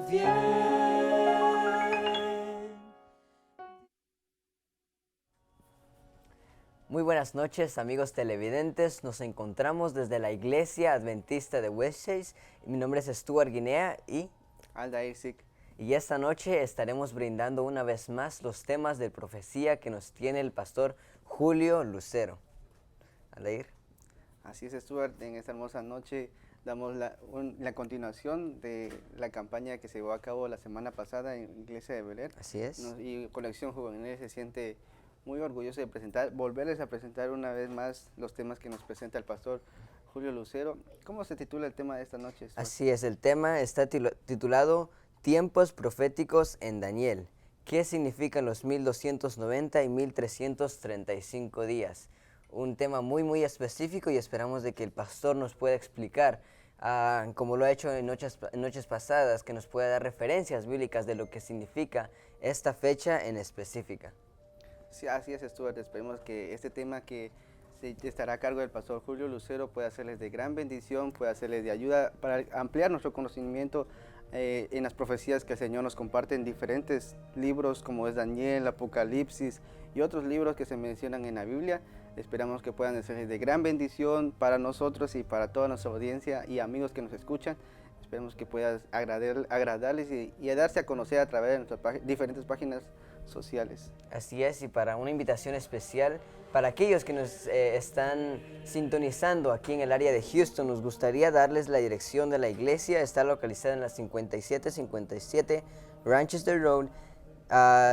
bien. Muy buenas noches, amigos televidentes. Nos encontramos desde la Iglesia Adventista de Westchase. Mi nombre es Stuart Guinea Aldair Sik. y esta noche estaremos brindando una vez más los temas de profecía que nos tiene el pastor Julio Lucero. Aldair. Así es, Stuart. En esta hermosa noche damos la continuación de la campaña que se llevó a cabo la semana pasada en Iglesia de Bel Air. Así es. Y Conexión Juvenil se siente muy orgulloso de volverles a presentar una vez más los temas que nos presenta el pastor Julio Lucero. ¿Cómo se titula el tema de esta noche, Stuart? Así es, el tema está titulado Tiempos proféticos en Daniel. ¿Qué significan los 1290 y 1335 días? Un tema muy específico y esperamos de que el pastor nos pueda explicar, como lo ha hecho en noches pasadas, que nos pueda dar referencias bíblicas de lo que significa esta fecha en específica. Sí, así es, Stuart. Esperemos que este tema que estará a cargo del pastor Julio Lucero pueda hacerles de gran bendición, pueda hacerles de ayuda para ampliar nuestro conocimiento en las profecías que el Señor nos comparte en diferentes libros como es Daniel, Apocalipsis y otros libros que se mencionan en la Biblia. Esperamos que puedan ser de gran bendición para nosotros y para toda nuestra audiencia y amigos que nos escuchan. Esperemos que puedas agradarles y darse a conocer a través de nuestras diferentes páginas sociales. Así es, y para una invitación especial, para aquellos que nos están sintonizando aquí en el área de Houston, nos gustaría darles la dirección de la iglesia. Está localizada en la 5757 Ranchester Road,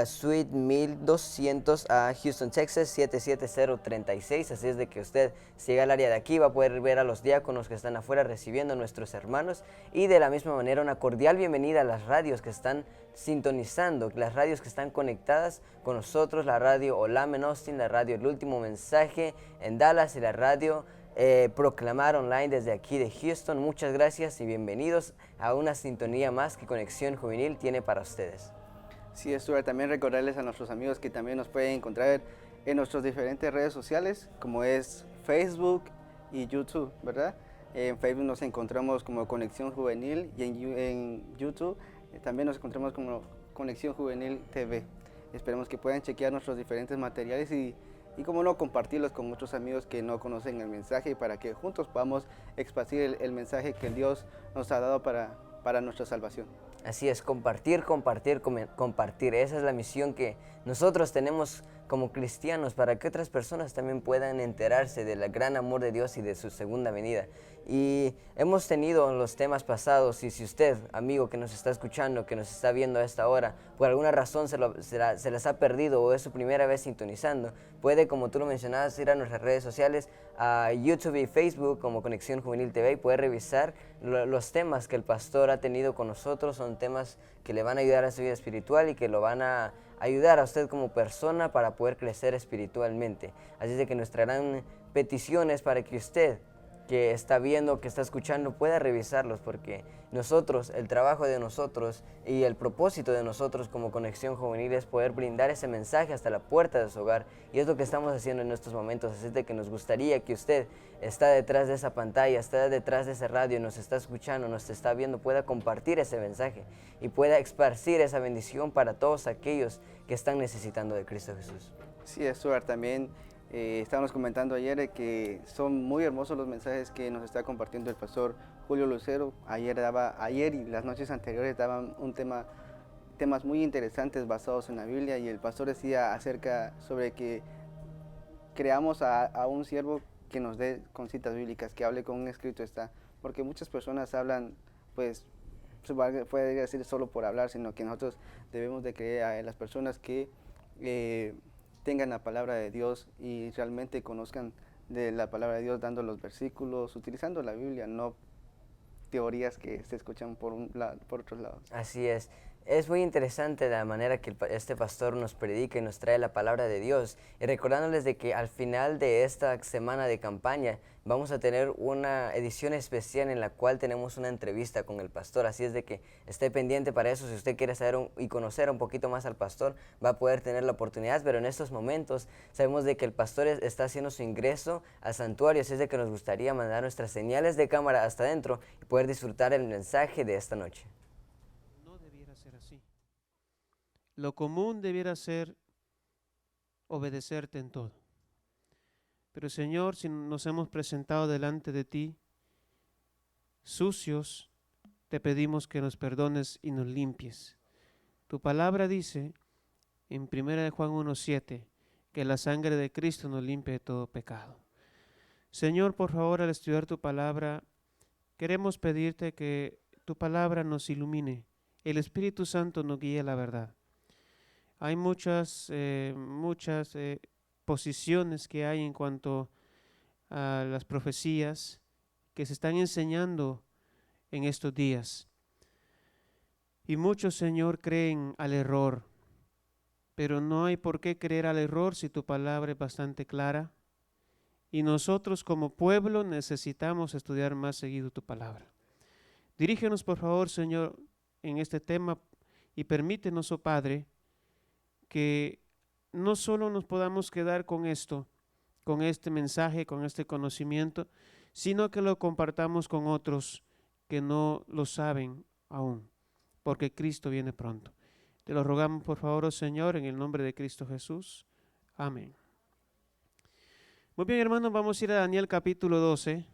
Suite 1200, Houston, Texas 77036. Así es de que usted, si llega al área de aquí, va a poder ver a los diáconos que están afuera recibiendo a nuestros hermanos, y de la misma manera una cordial bienvenida a las radios que están sintonizando, las radios que están conectadas con nosotros, la radio Olam en Austin, la radio El Último Mensaje en Dallas y la radio Proclamar Online desde aquí de Houston. Muchas gracias y bienvenidos a una sintonía más que Conexión Juvenil tiene para ustedes. Sí, Stuart, también recordarles a nuestros amigos que también nos pueden encontrar en nuestras diferentes redes sociales, como es Facebook y YouTube, ¿verdad? En Facebook nos encontramos como Conexión Juvenil y en YouTube también nos encontramos como Conexión Juvenil TV. Esperemos que puedan chequear nuestros diferentes materiales y cómo no, compartirlos con otros amigos que no conocen el mensaje para que juntos podamos esparcir el mensaje que Dios nos ha dado para nuestra salvación. Así es, compartir. Esa es la misión que nosotros tenemos como cristianos, para que otras personas también puedan enterarse del gran amor de Dios y de su segunda venida. Y hemos tenido los temas pasados, y si usted, amigo que nos está escuchando, que nos está viendo a esta hora, por alguna razón se les ha perdido o es su primera vez sintonizando, puede, como tú lo mencionabas, ir a nuestras redes sociales, a YouTube y Facebook como Conexión Juvenil TV, y puede revisar los temas que el pastor ha tenido con nosotros. Son temas que le van a ayudar a su vida espiritual y que lo van a ayudar a usted como persona para poder crecer espiritualmente. Así es de que nuestra gran petición es para que usted, que está viendo, que está escuchando, pueda revisarlos, porque nosotros, el trabajo de nosotros y el propósito de nosotros como Conexión Juvenil es poder brindar ese mensaje hasta la puerta de su hogar, y es lo que estamos haciendo en estos momentos. Así es de que nos gustaría que usted está detrás de esa pantalla, está detrás de ese radio, nos está escuchando, nos está viendo, pueda compartir ese mensaje y pueda esparcir esa bendición para todos aquellos que están necesitando de Cristo Jesús. Sí, Stuart, también estábamos comentando ayer que son muy hermosos los mensajes que nos está compartiendo el pastor Julio Lucero. Ayer y las noches anteriores daban temas muy interesantes basados en la Biblia, y el pastor decía sobre que creamos a un siervo que nos dé con citas bíblicas, que hable con un escrito está, porque muchas personas hablan, pues, puede decir solo por hablar, sino que nosotros debemos de creer a las personas que tengan la palabra de Dios y realmente conozcan de la palabra de Dios, dando los versículos, utilizando la Biblia, no teorías que se escuchan por otros lados. Así es. Es muy interesante la manera que este pastor nos predica y nos trae la palabra de Dios, y recordándoles de que al final de esta semana de campaña vamos a tener una edición especial en la cual tenemos una entrevista con el pastor. Así es de que esté pendiente para eso. Si usted quiere saber y conocer un poquito más al pastor, va a poder tener la oportunidad, pero en estos momentos sabemos de que el pastor está haciendo su ingreso al santuario. Así es de que nos gustaría mandar nuestras señales de cámara hasta adentro y poder disfrutar el mensaje de esta noche. ser así. Lo común debiera ser obedecerte en todo. Pero Señor, si nos hemos presentado delante de ti sucios, te pedimos que nos perdones y nos limpies. Tu palabra dice en 1 Juan 1:7 que la sangre de Cristo nos limpia de todo pecado. Señor, por favor, al estudiar tu palabra, queremos pedirte que tu palabra nos ilumine, el Espíritu Santo nos guíe a la verdad. Hay muchas posiciones que hay en cuanto a las profecías que se están enseñando en estos días. Y muchos, Señor, creen al error, pero no hay por qué creer al error si tu palabra es bastante clara. Y nosotros como pueblo necesitamos estudiar más seguido tu palabra. Dirígenos, por favor, Señor, en este tema y permítenos, oh Padre, que no solo nos podamos quedar con esto, con este mensaje, con este conocimiento, sino que lo compartamos con otros que no lo saben aún, porque Cristo viene pronto. Te lo rogamos, por favor, oh Señor, en el nombre de Cristo Jesús. Amén. Muy bien, hermanos, vamos a ir a Daniel capítulo 12,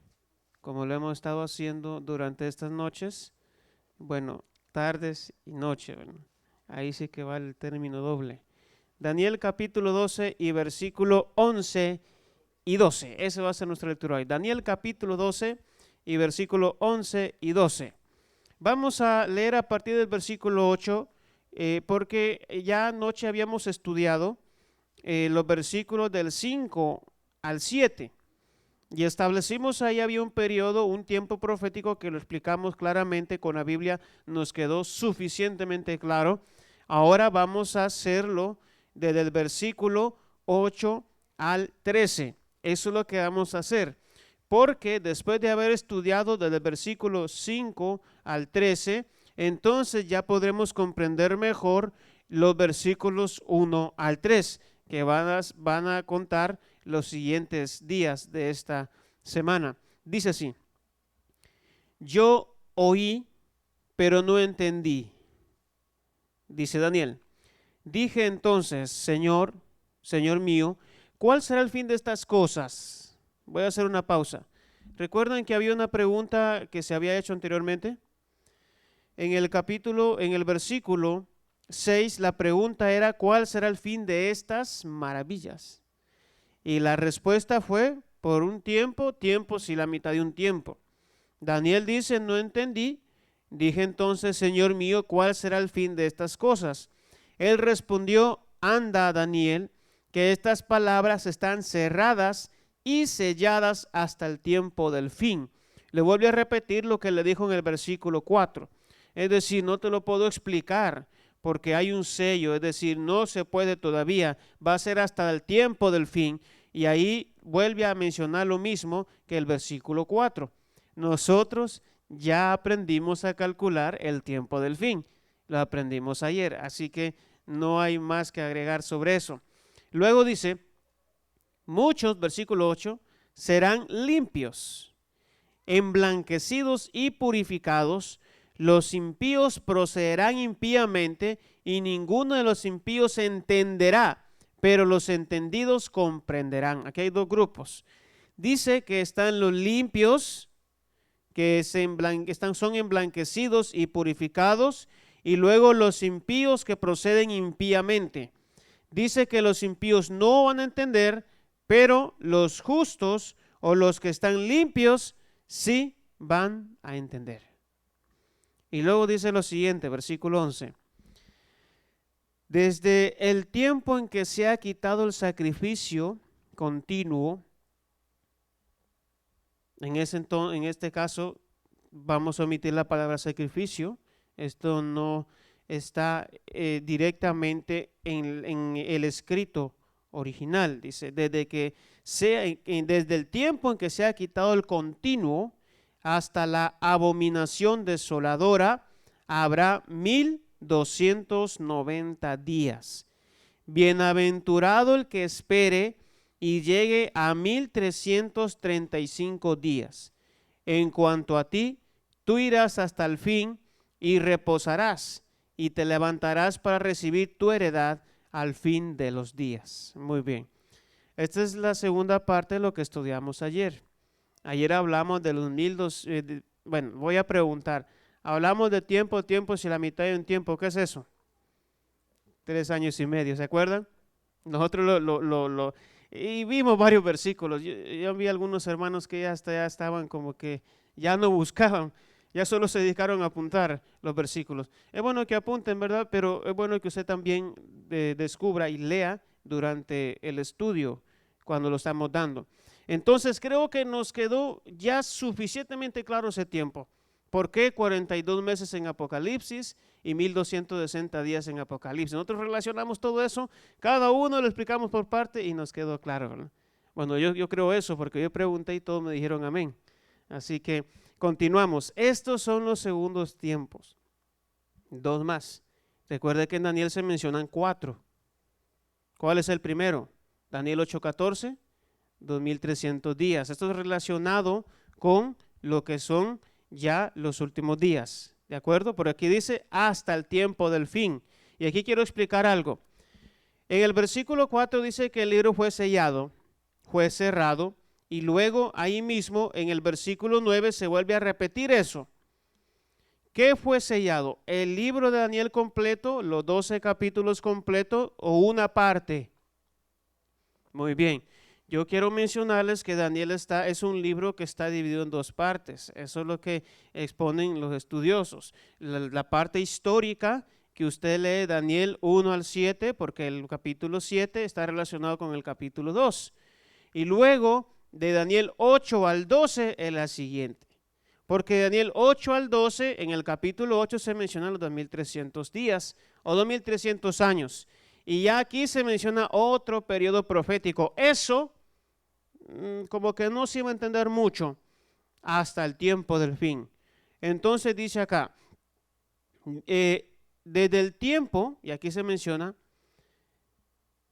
como lo hemos estado haciendo durante estas noches. Bueno, tardes y noche. Bueno, ahí sí que va el término doble. Daniel capítulo 12 y versículo 11 y 12. Ese va a ser nuestra lectura hoy. Daniel capítulo 12 y versículo 11 y 12. Vamos a leer a partir del versículo 8, porque ya anoche habíamos estudiado los versículos del 5 al 7. Y establecimos ahí había un periodo, un tiempo profético que lo explicamos claramente con la Biblia, nos quedó suficientemente claro. Ahora vamos a hacerlo desde el versículo 8 al 13. Eso es lo que vamos a hacer, porque después de haber estudiado desde el versículo 5 al 13, entonces ya podremos comprender mejor los versículos 1 al 3, que van a contar los siguientes días de esta semana. Dice así: yo oí, pero no entendí. Dice Daniel: dije entonces, Señor mío, ¿cuál será el fin de estas cosas? Voy a hacer una pausa. ¿Recuerdan que había una pregunta que se había hecho anteriormente? En el versículo 6, la pregunta era: ¿cuál será el fin de estas maravillas? Y la respuesta fue: por un tiempo y la mitad de un tiempo. Daniel dice: no entendí. Dije entonces, Señor mío, ¿cuál será el fin de estas cosas? Él respondió: anda, Daniel, que estas palabras están cerradas y selladas hasta el tiempo del fin. Le vuelvo a repetir lo que le dijo en el versículo 4. Es decir, no te lo puedo explicar porque hay un sello, es decir, no se puede todavía, va a ser hasta el tiempo del fin. Y ahí vuelve a mencionar lo mismo que el versículo 4. Nosotros ya aprendimos a calcular el tiempo del fin, lo aprendimos ayer, así que no hay más que agregar sobre eso. Luego dice: muchos, versículo 8, serán limpios, emblanquecidos y purificados. Los impíos procederán impíamente y ninguno de los impíos entenderá, pero los entendidos comprenderán. Aquí hay dos grupos. Dice que están los limpios, que son emblanquecidos y purificados, y luego los impíos que proceden impíamente. Dice que los impíos no van a entender, pero los justos o los que están limpios sí van a entender. Y luego dice lo siguiente, versículo 11. Desde el tiempo en que se ha quitado el sacrificio continuo, en este caso vamos a omitir la palabra sacrificio, esto no está directamente en el escrito original. Dice: desde el tiempo en que se ha quitado el continuo hasta la abominación desoladora, habrá 1290 días. Bienaventurado el que espere y llegue a 1335 días. En cuanto a ti, tú irás hasta el fin y reposarás, y te levantarás para recibir tu heredad al fin de los días. Muy bien. Esta es la segunda parte de lo que estudiamos ayer. Ayer hablamos de los 1200, bueno, voy a preguntar, hablamos de tiempos y la mitad de un tiempo, ¿qué es eso? 3 años y medio, ¿se acuerdan? Nosotros y vimos varios versículos. Yo vi algunos hermanos que ya estaban como que ya no buscaban, ya solo se dedicaron a apuntar los versículos. Es bueno que apunten, ¿verdad? Pero es bueno que usted también descubra y lea durante el estudio cuando lo estamos dando. Entonces creo que nos quedó ya suficientemente claro ese tiempo. ¿Por qué 42 meses en Apocalipsis y 1260 días en Apocalipsis? Nosotros relacionamos todo eso, cada uno lo explicamos por parte y nos quedó claro, ¿verdad? Bueno, yo creo eso porque yo pregunté y todos me dijeron amén. Así que continuamos. Estos son los segundos tiempos. 2 más. Recuerde que en Daniel se mencionan 4. ¿Cuál es el primero? Daniel 8:14, 2300 días. Esto es relacionado con lo que son ya los últimos días, ¿de acuerdo? Por aquí dice hasta el tiempo del fin. Y aquí quiero explicar algo. En el versículo 4 dice que el libro fue sellado, fue cerrado, y luego ahí mismo en el versículo 9 se vuelve a repetir eso. ¿Qué fue sellado? ¿El libro de Daniel completo, los 12 capítulos completos o una parte? Muy bien. Yo quiero mencionarles que Daniel es un libro que está dividido en 2 partes. Eso es lo que exponen los estudiosos. La parte histórica que usted lee Daniel 1 al 7, porque el capítulo 7 está relacionado con el capítulo 2. Y luego de Daniel 8 al 12 es la siguiente. Porque de Daniel 8 al 12, en el capítulo 8 se mencionan los 2300 días o 2300 años. Y ya aquí se menciona otro periodo profético. Eso como que no se iba a entender mucho hasta el tiempo del fin. Entonces dice acá, desde el tiempo, y aquí se menciona,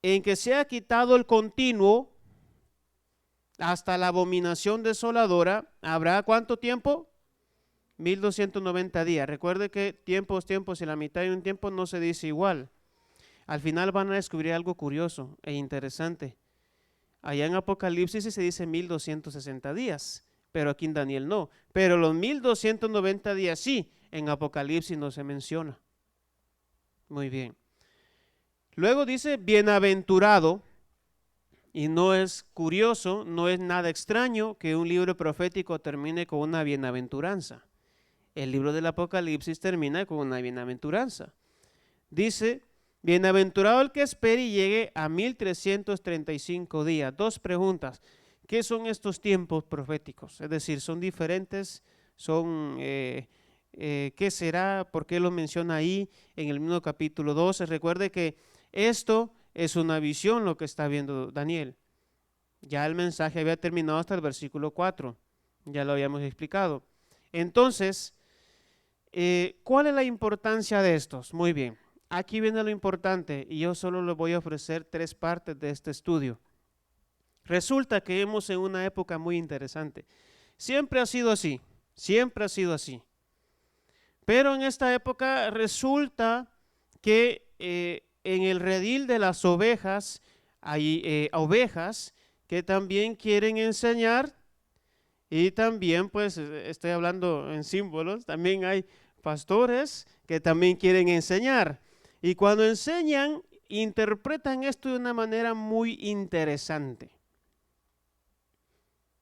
en que se ha quitado el continuo hasta la abominación desoladora, ¿habrá cuánto tiempo? 1290 días. Recuerde que tiempos y la mitad de un tiempo no se dice igual. Al final van a descubrir algo curioso e interesante. Allá en Apocalipsis se dice 1260 días, pero aquí en Daniel no. Pero los 1290 días sí, en Apocalipsis no se menciona. Muy bien. Luego dice bienaventurado, y no es curioso, no es nada extraño que un libro profético termine con una bienaventuranza. El libro del Apocalipsis termina con una bienaventuranza. Dice, bienaventurado el que espere y llegue a 1335 días. 2 preguntas. ¿Qué son estos tiempos proféticos? Es decir, ¿son diferentes? ¿Son qué será? ¿Por qué lo menciona ahí en el mismo capítulo 12? Recuerde que esto es una visión lo que está viendo Daniel. Ya el mensaje había terminado hasta el versículo 4. Ya lo habíamos explicado. Entonces, ¿cuál es la importancia de estos? Muy bien. Aquí viene lo importante y yo solo les voy a ofrecer 3 partes de este estudio. Resulta que vivimos en una época muy interesante. Siempre ha sido así, siempre ha sido así. Pero en esta época resulta que en el redil de las ovejas hay ovejas que también quieren enseñar y también pues estoy hablando en símbolos, también hay pastores que también quieren enseñar. Y cuando enseñan, interpretan esto de una manera muy interesante.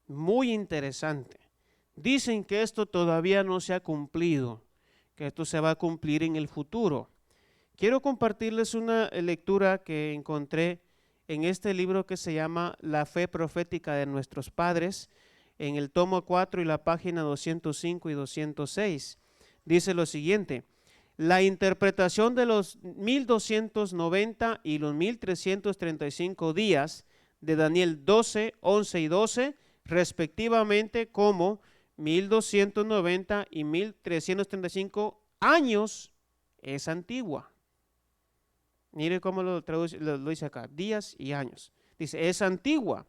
Muy interesante. Dicen que esto todavía no se ha cumplido, que esto se va a cumplir en el futuro. Quiero compartirles una lectura que encontré en este libro que se llama La fe profética de nuestros padres, en el tomo 4 y la página 205 y 206. Dice lo siguiente: la interpretación de los 1290 y los 1335 días de Daniel 12, 11 y 12, respectivamente, como 1290 y 1335 años, es antigua. Mire cómo lo traduce, lo dice acá, días y años. Dice, es antigua.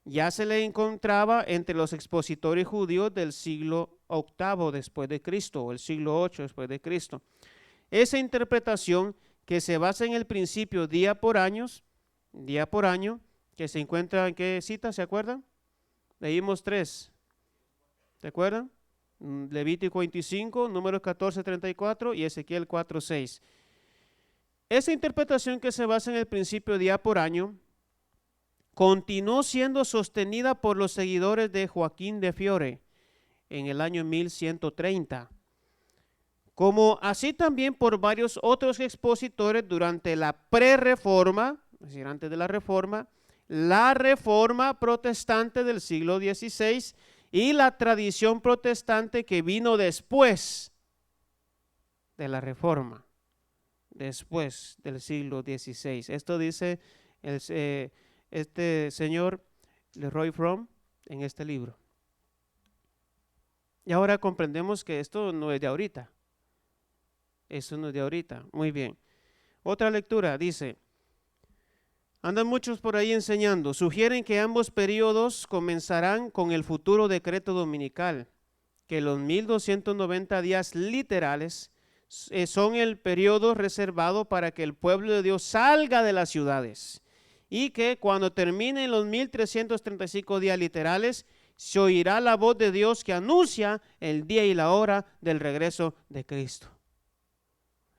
Ya se le encontraba entre los expositores judíos del siglo VIII después de Cristo, o el siglo VIII después de Cristo. esa interpretación que se basa en el principio día por año, que se encuentra en qué cita, ¿se acuerdan? Leímos 3, ¿se acuerdan? Levítico 25, Números 14, 34 y Ezequiel 4, 6. Esa interpretación que se basa en el principio día por año continuó siendo sostenida por los seguidores de Joaquín de Fiore en el año 1130, como así también por varios otros expositores durante la prerreforma, es decir, antes de la reforma protestante del siglo XVI y la tradición protestante que vino después de la reforma, después del siglo XVI. Esto dice este señor Leroy Fromm en este libro. Y ahora comprendemos que esto no es de ahorita. Eso no es de ahorita. Muy bien. Otra lectura dice: andan muchos por ahí enseñando, sugieren que ambos periodos comenzarán con el futuro decreto dominical, que los 1290 días literales son el periodo reservado para que el pueblo de Dios salga de las ciudades, y que cuando terminen los 1335 días literales, se oirá la voz de Dios que anuncia el día y la hora del regreso de Cristo.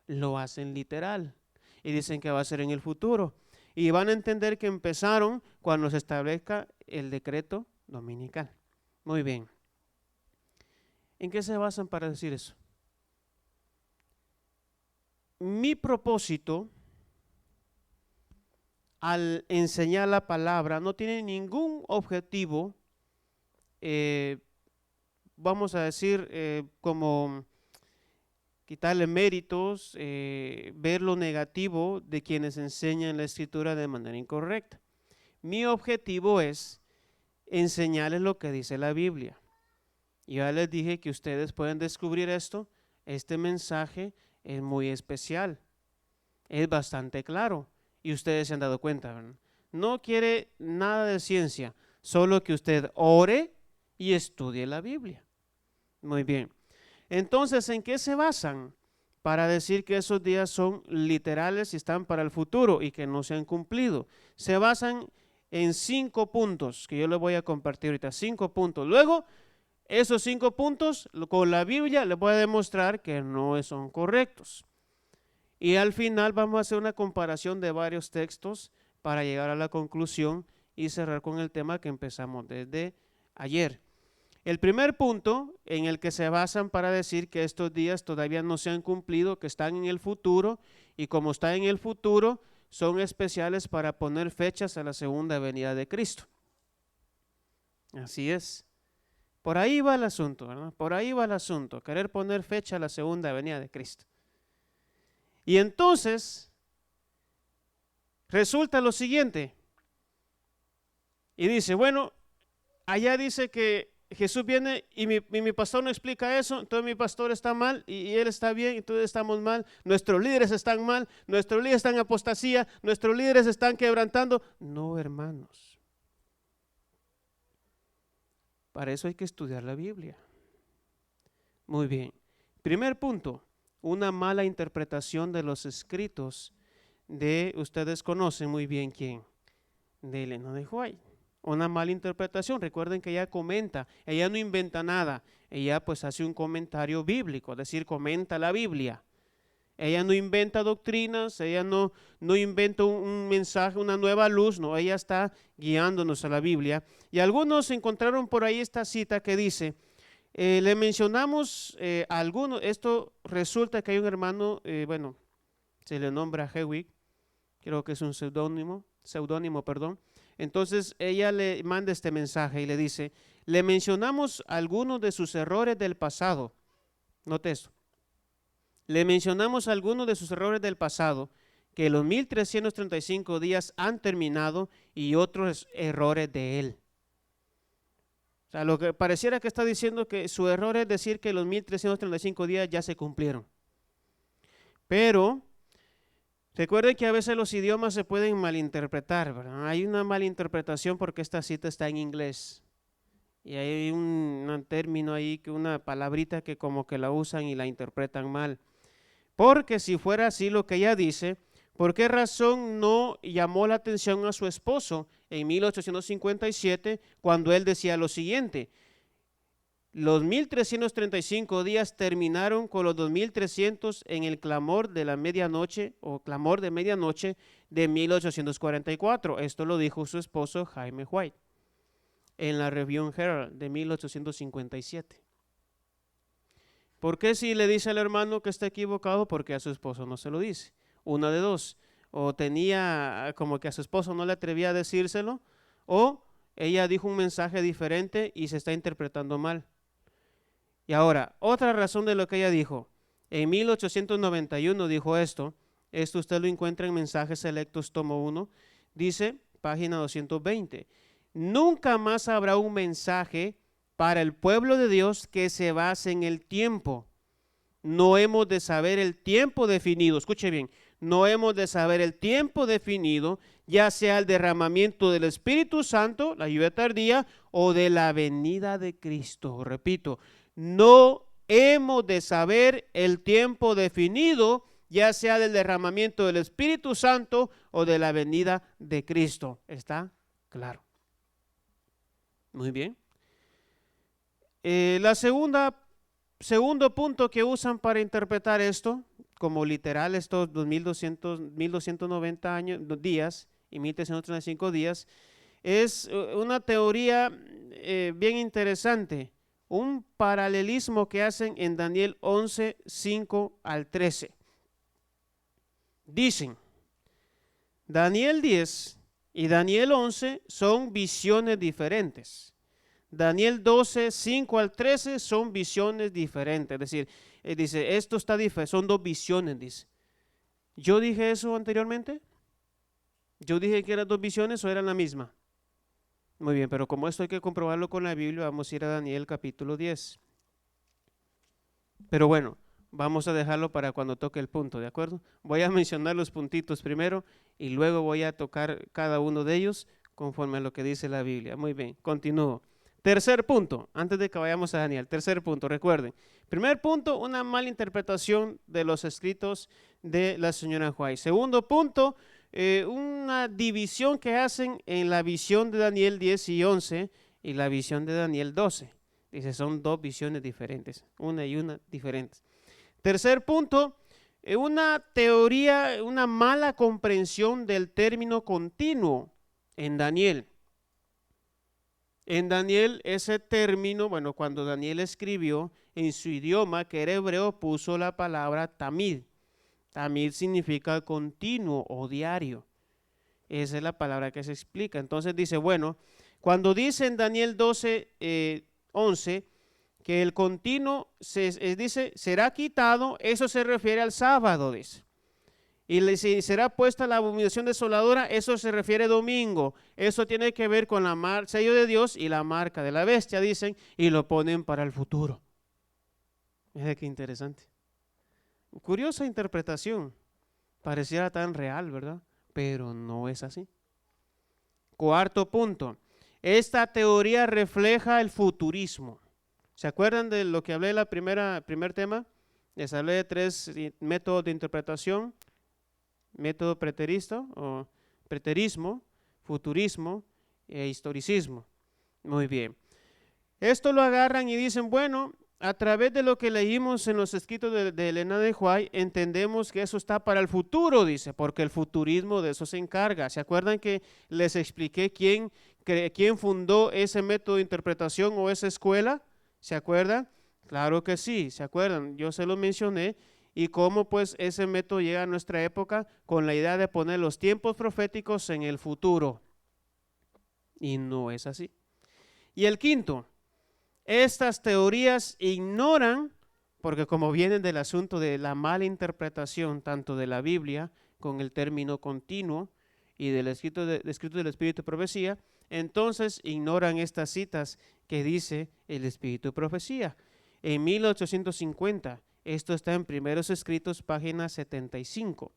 Lo hacen literal y dicen que va a ser en el futuro. Y van a entender que empezaron cuando se establezca el decreto dominical. Muy bien. ¿En qué se basan para decir eso? Mi propósito al enseñar la palabra no tiene ningún objetivo, vamos a decir, como quitarle méritos, ver lo negativo de quienes enseñan la escritura de manera incorrecta. Mi objetivo es enseñarles lo que dice la Biblia. Ya les dije que ustedes pueden descubrir esto. Este mensaje es muy especial, es bastante claro y ustedes se han dado cuenta, ¿verdad? No quiere nada de ciencia, solo que usted ore y estudie la Biblia. Muy bien. Entonces, ¿en qué se basan para decir que esos días son literales y están para el futuro y que no se han cumplido? Se basan en 5 puntos que yo les voy a compartir ahorita, 5 puntos. Luego, esos 5 puntos con la Biblia les voy a demostrar que no son correctos. Y al final vamos a hacer una comparación de varios textos para llegar a la conclusión y cerrar con el tema que empezamos desde ayer. El primer punto en el que se basan para decir que estos días todavía no se han cumplido, que están en el futuro, y como están en el futuro, son especiales para poner fechas a la segunda venida de Cristo. Así es. Por ahí va el asunto, ¿verdad? Por ahí va el asunto, querer poner fecha a la segunda venida de Cristo. Y entonces, resulta lo siguiente, y dice, bueno, allá dice que Jesús viene y mi pastor no explica eso, entonces mi pastor está mal y él está bien, entonces estamos mal, nuestros líderes están mal, nuestros líderes están en apostasía, nuestros líderes están quebrantando. No, hermanos, para eso hay que estudiar la Biblia. Muy bien. Primer punto, una mala interpretación de los escritos de, ustedes conocen muy bien quién, de Elena de White. Una mala interpretación. Recuerden que ella comenta, ella no inventa nada, ella pues hace un comentario bíblico, es decir, comenta la Biblia. Ella no inventa doctrinas, ella no inventa un mensaje, una nueva luz, no, ella está guiándonos a la Biblia. Y algunos encontraron por ahí esta cita que dice, le mencionamos a algunos, esto resulta que hay un hermano, bueno, se le nombra Hedwig, creo que es un seudónimo, perdón. Entonces ella le manda este mensaje y le dice, le mencionamos algunos de sus errores del pasado. Note esto. Le mencionamos algunos de sus errores del pasado, que los 1335 días han terminado y otros errores de él. O sea, lo que pareciera que está diciendo que su error es decir que los 1335 días ya se cumplieron. Pero recuerden que a veces los idiomas se pueden malinterpretar, ¿verdad? Hay una malinterpretación porque esta cita está en inglés y hay un término ahí, una palabrita que como que la usan y la interpretan mal. Porque si fuera así lo que ella dice, ¿por qué razón no llamó la atención a su esposo en 1857 cuando él decía lo siguiente? Los 1335 días terminaron con los 2300 en el clamor de la medianoche o clamor de medianoche de 1844. Esto lo dijo su esposo Jaime White en la Review Herald de 1857. ¿Por qué si le dice al hermano que está equivocado? Porque a su esposo no se lo dice. Una de dos. O tenía como que a su esposo no le atrevía a decírselo, o ella dijo un mensaje diferente y se está interpretando mal. Y ahora, otra razón de lo que ella dijo. En 1891 dijo esto usted lo encuentra en Mensajes Selectos, tomo 1, dice, página 220, nunca más habrá un mensaje para el pueblo de Dios que se base en el tiempo. No hemos de saber el tiempo definido, escuche bien, no hemos de saber el tiempo definido, ya sea el derramamiento del Espíritu Santo, la lluvia tardía, o de la venida de Cristo. Repito, no hemos de saber el tiempo definido, ya sea del derramamiento del Espíritu Santo o de la venida de Cristo. ¿Está claro? Muy bien. Segundo punto que usan para interpretar esto, como literal estos 1290 días y 1335 días, es una teoría bien interesante, un paralelismo que hacen en Daniel 11, 5 al 13. Dicen, Daniel 10 y Daniel 11 son visiones diferentes. Daniel 12, 5 al 13 son visiones diferentes. Es decir, dice, esto está diferente, son dos visiones, dice. ¿Yo dije eso anteriormente? ¿Yo dije que eran dos visiones o eran la misma? Muy bien, pero como esto hay que comprobarlo con la Biblia, vamos a ir a Daniel capítulo 10. Pero bueno, vamos a dejarlo para cuando toque el punto, ¿de acuerdo? Voy a mencionar los puntitos primero y luego voy a tocar cada uno de ellos conforme a lo que dice la Biblia. Muy bien, continúo. Tercer punto, antes de que vayamos a Daniel, tercer punto, recuerden. Primer punto, una mala interpretación de los escritos de la señora White. Segundo punto, una división que hacen en la visión de Daniel 10 y 11 y la visión de Daniel 12. Dice, son dos visiones diferentes, una y una diferentes. Tercer punto, una teoría, una mala comprensión del término continuo en Daniel. En Daniel ese término, bueno, cuando Daniel escribió en su idioma, que era hebreo, puso la palabra tamid. Tamid significa continuo o diario. Esa es la palabra que se explica. Entonces dice, bueno, cuando dice en Daniel 12, 11, que el continuo dice, será quitado, eso se refiere al sábado, dice. Y si será puesta la abominación desoladora, eso se refiere domingo. Eso tiene que ver con la sello de Dios y la marca de la bestia, dicen, y lo ponen para el futuro. Mira qué interesante. Curiosa interpretación. Pareciera tan real, ¿verdad? Pero no es así. Cuarto punto. Esta teoría refleja el futurismo. ¿Se acuerdan de lo que hablé en primer tema? Les hablé de 3 métodos de interpretación. Método preterista o preterismo, futurismo e historicismo. Muy bien. Esto lo agarran y dicen, bueno, a través de lo que leímos en los escritos de Elena de White, entendemos que eso está para el futuro, dice, porque el futurismo de eso se encarga. ¿Se acuerdan que les expliqué quién fundó ese método de interpretación o esa escuela? ¿Se acuerdan? Claro que sí, ¿se acuerdan? Yo se lo mencioné. Y cómo pues ese método llega a nuestra época con la idea de poner los tiempos proféticos en el futuro. Y no es así. Y el quinto, estas teorías ignoran, porque como vienen del asunto de la mala interpretación tanto de la Biblia con el término continuo y del escrito del Espíritu de Profecía, entonces ignoran estas citas que dice el Espíritu de Profecía. En 1850, esto está en Primeros Escritos, página 75.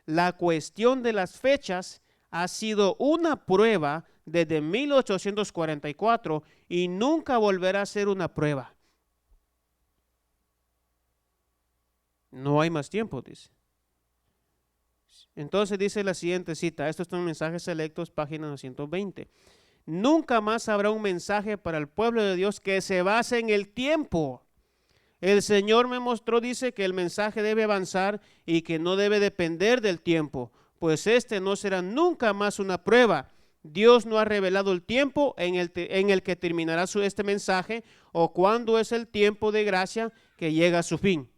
La cuestión de las fechas ha sido una prueba desde 1844 y nunca volverá a ser una prueba. No hay más tiempo, dice. Entonces dice la siguiente cita, estos son mensajes selectos, página 220. Nunca más habrá un mensaje para el pueblo de Dios que se base en el tiempo. El Señor me mostró, dice, que el mensaje debe avanzar y que no debe depender del tiempo, pues este no será nunca más una prueba. Dios no ha revelado el tiempo en el que terminará este mensaje o cuándo es el tiempo de gracia que llega a su fin.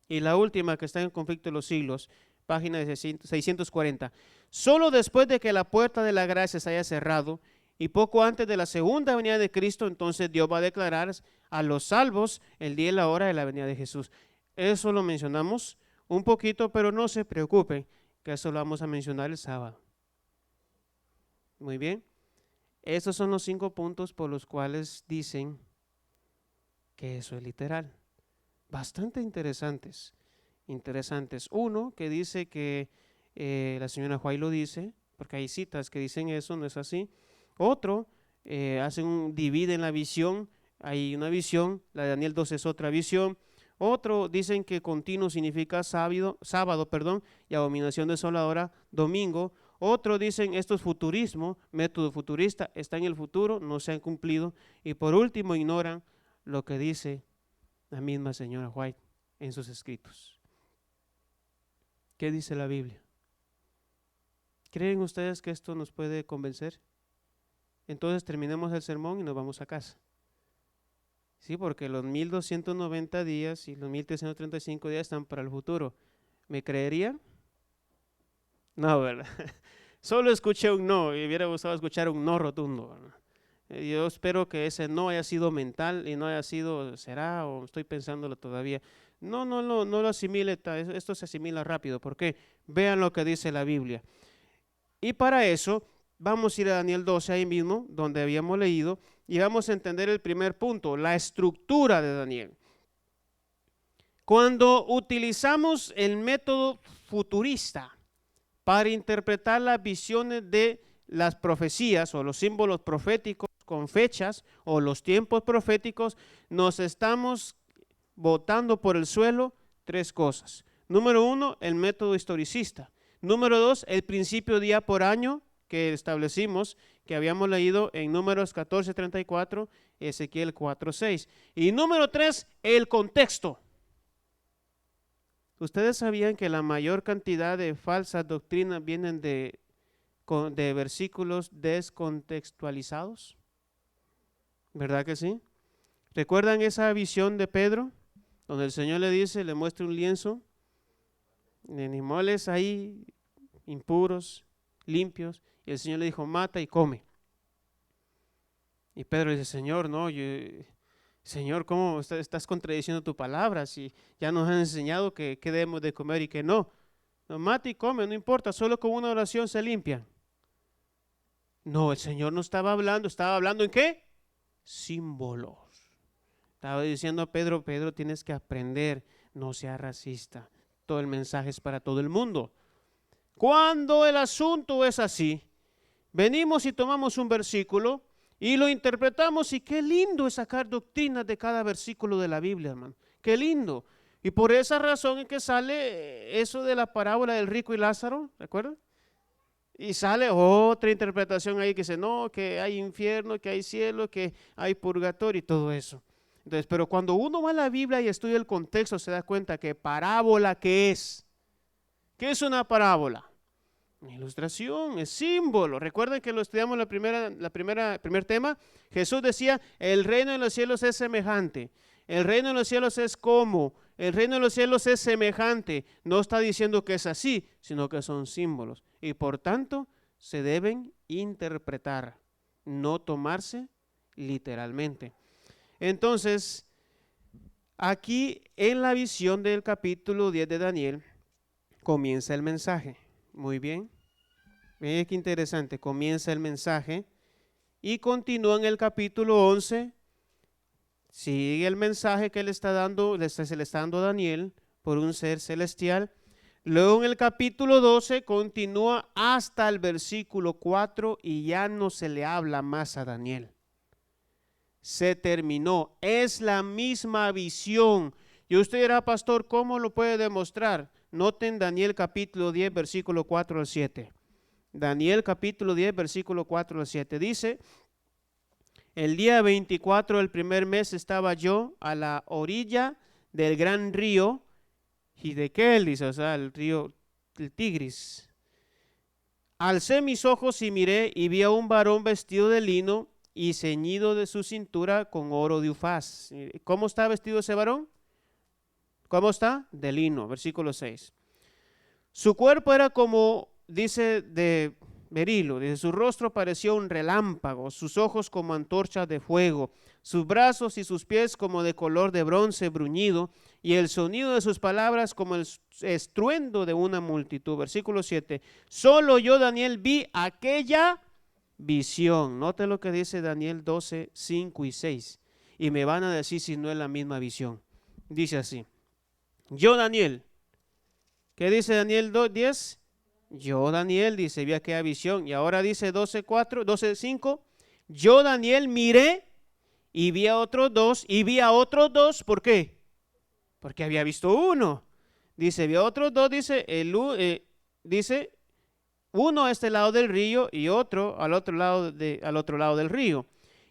Y la última, que está en el conflicto de los siglos, página de 640. Solo después de que la puerta de la gracia se haya cerrado y poco antes de la segunda venida de Cristo, entonces Dios va a declarar a los salvos el día y la hora de la venida de Jesús. Eso lo mencionamos un poquito, pero no se preocupen, que eso lo vamos a mencionar el sábado. Muy bien. Estos son los 5 puntos por los cuales dicen que eso es literal. Bastante interesantes. Uno, que dice que la señora White lo dice, porque hay citas que dicen eso, no es así. Otro, dividen la visión, hay una visión, la de Daniel 12 es otra visión. Otro, dicen que continuo significa sábado, y abominación desoladora, domingo. Otro dicen esto es futurismo, método futurista, está en el futuro, no se han cumplido. Y por último ignoran lo que dice la misma señora White en sus escritos. ¿Qué dice la Biblia? ¿Creen ustedes que esto nos puede convencer? Entonces terminemos el sermón y nos vamos a casa. Sí, porque los 1290 días y los 1335 días están para el futuro. ¿Me creerían? No, ¿verdad? Solo escuché un no y hubiera gustado escuchar un no rotundo, ¿verdad? Yo espero que ese no haya sido mental y no haya sido, será o estoy pensándolo todavía. No lo asimile, esto se asimila rápido. ¿Por qué? Vean lo que dice la Biblia. Y para eso vamos a ir a Daniel 12 ahí mismo, donde habíamos leído, y vamos a entender el primer punto, la estructura de Daniel. Cuando utilizamos el método futurista para interpretar las visiones de las profecías o los símbolos proféticos con fechas o los tiempos proféticos, nos estamos botando por el suelo 3 cosas. Número 1, el método historicista. Número 2, el principio día por año que establecimos, que habíamos leído en Números 14:34, Ezequiel 4:6. Y número 3, el contexto. ¿Ustedes sabían que la mayor cantidad de falsas doctrinas vienen de versículos descontextualizados? ¿Verdad que sí? ¿Recuerdan esa visión de Pedro? Donde el Señor le dice, le muestra un lienzo de animales ahí impuros, limpios, y el Señor le dijo, mata y come. Y Pedro dice, Señor, no, Señor, ¿cómo estás contradiciendo tu palabra? Si ya nos han enseñado que debemos de comer y que no. No, mata y come, no importa, solo con una oración se limpia. No, el Señor no estaba hablando ¿en qué? Símbolos. Estaba diciendo a Pedro, tienes que aprender, no seas racista. Todo el mensaje es para todo el mundo. Cuando el asunto es así, venimos y tomamos un versículo y lo interpretamos, y qué lindo es sacar doctrinas de cada versículo de la Biblia, hermano. Qué lindo. Y por esa razón es que sale eso de la parábola del rico y Lázaro, ¿recuerdan? Y sale otra interpretación ahí que dice, no, que hay infierno, que hay cielo, que hay purgatorio y todo eso. Entonces, pero cuando uno va a la Biblia y estudia el contexto, se da cuenta que parábola, ¿qué es? ¿Qué es una parábola? Ilustración, es símbolo. Recuerden que lo estudiamos primer tema. Jesús decía, el reino de los cielos es semejante. El reino de los cielos es como. El reino de los cielos es semejante. No está diciendo que es así, sino que son símbolos. Y por tanto, se deben interpretar, no tomarse literalmente. Entonces, aquí en la visión del capítulo 10 de Daniel, comienza el mensaje. Muy bien. Miren qué interesante. Comienza el mensaje y continúa en el capítulo 11. Sigue el mensaje que se le está dando a Daniel por un ser celestial. Luego en el capítulo 12 continúa hasta el versículo 4 y ya no se le habla más a Daniel. Se terminó. Es la misma visión. Y usted dirá, pastor, ¿cómo lo puede demostrar? Noten Daniel capítulo 10, versículo 4 al 7. Daniel capítulo 10, versículo 4 al 7. Dice, el día 24 del primer mes estaba yo a la orilla del gran río Hiddekel, dice, o sea, el río el Tigris. Alcé mis ojos y miré y vi a un varón vestido de lino y ceñido de su cintura con oro de Ufaz. ¿Cómo está vestido ese varón? ¿Cómo está? De lino, versículo 6. Su cuerpo era como, dice, de berilo, desde su rostro parecía un relámpago, sus ojos como antorchas de fuego, sus brazos y sus pies como de color de bronce bruñido, y el sonido de sus palabras como el estruendo de una multitud. Versículo 7. Solo yo, Daniel, vi aquella visión. Note lo que dice Daniel 12, 5 y 6. Y me van a decir si no es la misma visión. Dice así. Yo, Daniel. ¿Qué dice Daniel 10? Yo, Daniel, dice, vi aquella visión. Y ahora dice 12:4, 12:5. Yo, Daniel, miré y vi a otros dos. Y vi a otros dos, ¿por qué? Porque había visto uno. Dice, vi a otros dos, dice, dice, uno a este lado del río y otro al otro lado del río.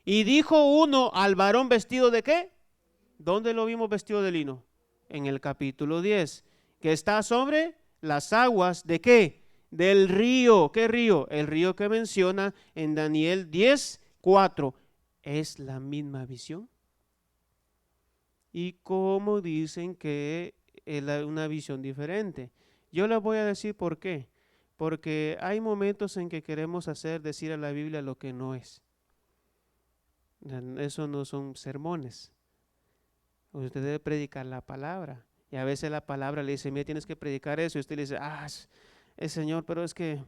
Y dijo uno al varón vestido de ¿qué? ¿Dónde lo vimos vestido de lino? En el capítulo 10. Que está sobre las aguas ¿de qué? Del río. ¿Qué río? El río que menciona en Daniel 10:4. ¿Es la misma visión? ¿Y cómo dicen que es una visión diferente? Yo les voy a decir por qué. Porque hay momentos en que queremos decir a la Biblia lo que no es. Eso no son sermones. Usted debe predicar la palabra. Y a veces la palabra le dice, mira, tienes que predicar eso. Y usted le dice, Señor, pero es que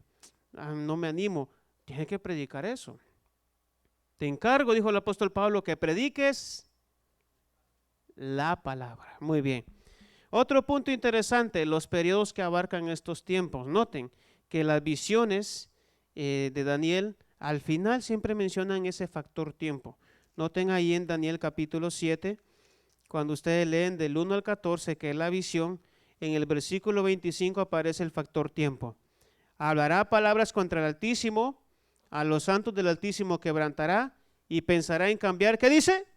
no me animo. Tienes que predicar eso. Te encargo, dijo el apóstol Pablo, que prediques la palabra. Muy bien. Otro punto interesante, los periodos que abarcan estos tiempos. Noten que las visiones de Daniel al final siempre mencionan ese factor tiempo. Noten ahí en Daniel capítulo 7, cuando ustedes leen del 1 al 14, que es la visión, en el versículo 25 aparece el factor tiempo. Hablará palabras contra el Altísimo, a los santos del Altísimo quebrantará y pensará en cambiar, ¿qué dice?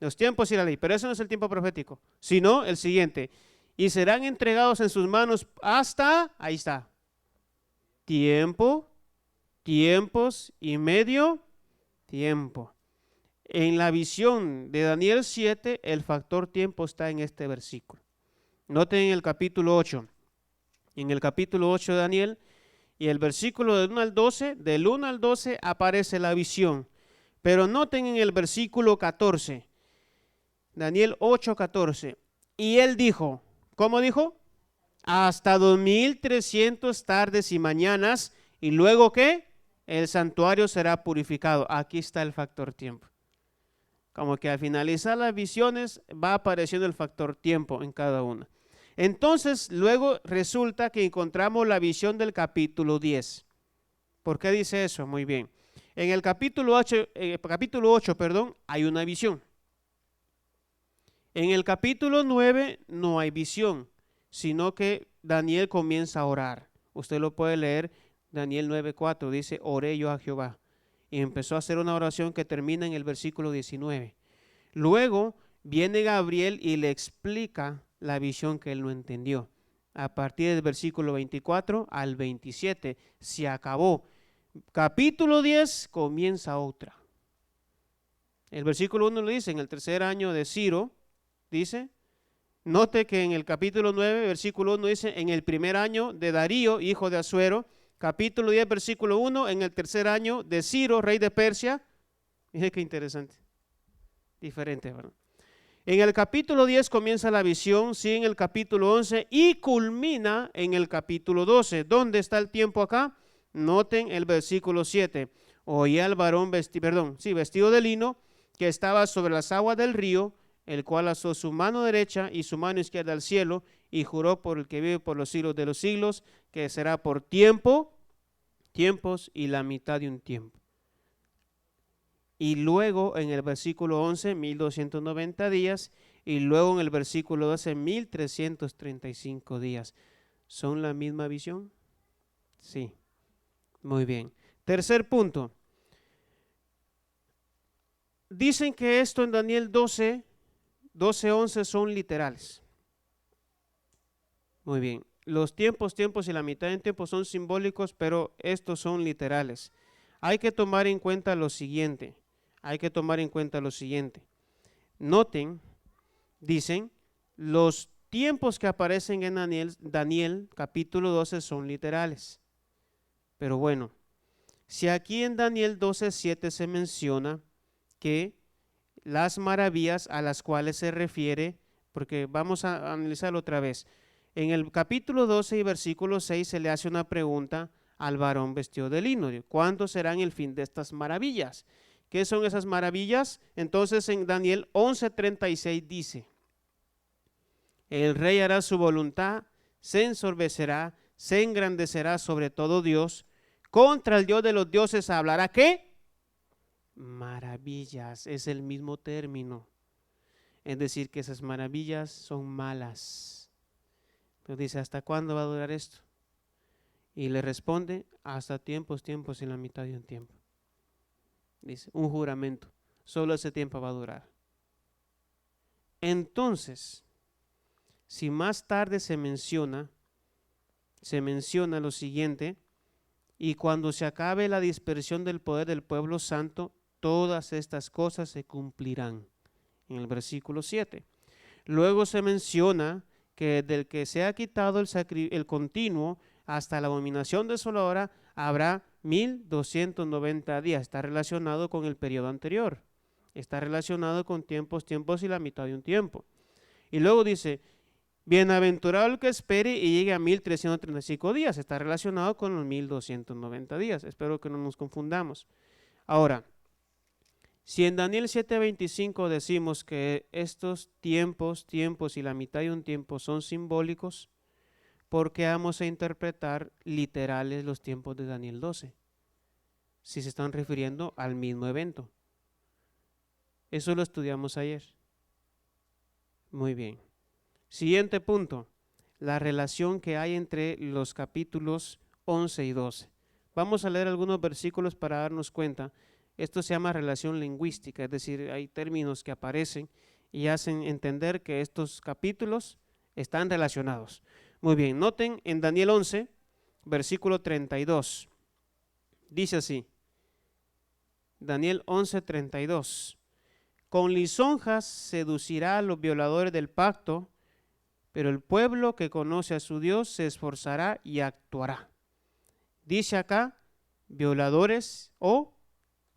Los tiempos y la ley, pero eso no es el tiempo profético, sino el siguiente. Y serán entregados en sus manos hasta, ahí está, tiempo, tiempos y medio tiempo. En la visión de Daniel 7, el factor tiempo está en este versículo. Noten en el capítulo 8. En el capítulo 8 de Daniel y el versículo del 1 al 12, del 1 al 12 aparece la visión. Pero noten en el versículo 14, Daniel 8:14. Y él dijo, ¿cómo dijo? Hasta 2300 tardes y mañanas, y luego ¿qué? El santuario será purificado. Aquí está el factor tiempo. Como que al finalizar las visiones va apareciendo el factor tiempo en cada una. Entonces, luego resulta que encontramos la visión del capítulo 10. ¿Por qué dice eso? Muy bien. En el capítulo 8, hay una visión. En el capítulo 9 no hay visión, sino que Daniel comienza a orar. Usted lo puede leer, Daniel 9:4, dice, oré yo a Jehová. Y empezó a hacer una oración que termina en el versículo 19. Luego viene Gabriel y le explica la visión que él no entendió. A partir del versículo 24 al 27 se acabó. Capítulo 10 comienza otra. El versículo 1 le dice, en el tercer año de Ciro, dice, note que en el capítulo 9, versículo 1 dice, en el primer año de Darío, hijo de Asuero. Capítulo 10, versículo 1, en el tercer año de Ciro, rey de Persia. Mire qué interesante. Diferente, ¿verdad? En el capítulo 10 comienza la visión, sí, en el capítulo 11 y culmina en el capítulo 12. ¿Dónde está el tiempo acá? Noten el versículo 7. Oí al varón vestido de lino que estaba sobre las aguas del río, el cual alzó su mano derecha y su mano izquierda al cielo y juró por el que vive por los siglos de los siglos, que será por tiempo, tiempos y la mitad de un tiempo. Y luego en el versículo 11, 1290 días, y luego en el versículo 12, 1335 días. ¿Son la misma visión? Sí. Muy bien. Tercer punto. Dicen que esto en Daniel 12, 11 son literales. Muy bien. Los tiempos y la mitad del tiempo son simbólicos, pero estos son literales. Hay que tomar en cuenta lo siguiente. Noten, dicen, los tiempos que aparecen en Daniel capítulo 12 son literales. Pero bueno, si aquí en Daniel 12:7 se menciona que las maravillas a las cuales se refiere, porque vamos a analizarlo otra vez. En el capítulo 12 y versículo 6 se le hace una pregunta al varón vestido de lino. ¿Cuándo serán el fin de estas maravillas? ¿Qué son esas maravillas? Entonces en Daniel 11:36 dice: el rey hará su voluntad, se ensorbecerá, se engrandecerá sobre todo Dios, contra el Dios de los dioses hablará, ¿qué? Maravillas, es el mismo término. Es decir, que esas maravillas son malas. Entonces dice, ¿hasta cuándo va a durar esto? Y le responde, hasta tiempos y la mitad de un tiempo. Dice, un juramento, solo ese tiempo va a durar. Entonces, si más tarde se menciona lo siguiente, y cuando se acabe la dispersión del poder del pueblo santo, todas estas cosas se cumplirán. En el versículo 7. Luego se menciona que del que se ha quitado el continuo hasta la abominación desoladora habrá 1290 días. Está relacionado con el periodo anterior. Está relacionado con tiempos y la mitad de un tiempo. Y luego dice, bienaventurado el que espere y llegue a 1335 días. Está relacionado con los 1290 días. Espero que no nos confundamos. Ahora, si en Daniel 7:25 decimos que estos tiempos y la mitad de un tiempo son simbólicos, ¿por qué vamos a interpretar literales los tiempos de Daniel 12? Si se están refiriendo al mismo evento. Eso lo estudiamos ayer. Muy bien. Siguiente punto, la relación que hay entre los capítulos 11 y 12. Vamos a leer algunos versículos para darnos cuenta. Esto se llama relación lingüística, es decir, hay términos que aparecen y hacen entender que estos capítulos están relacionados. Muy bien, noten en Daniel 11, versículo 32. Dice así, Daniel 11:32. Con lisonjas seducirá a los violadores del pacto, pero el pueblo que conoce a su Dios se esforzará y actuará. Dice acá, violadores o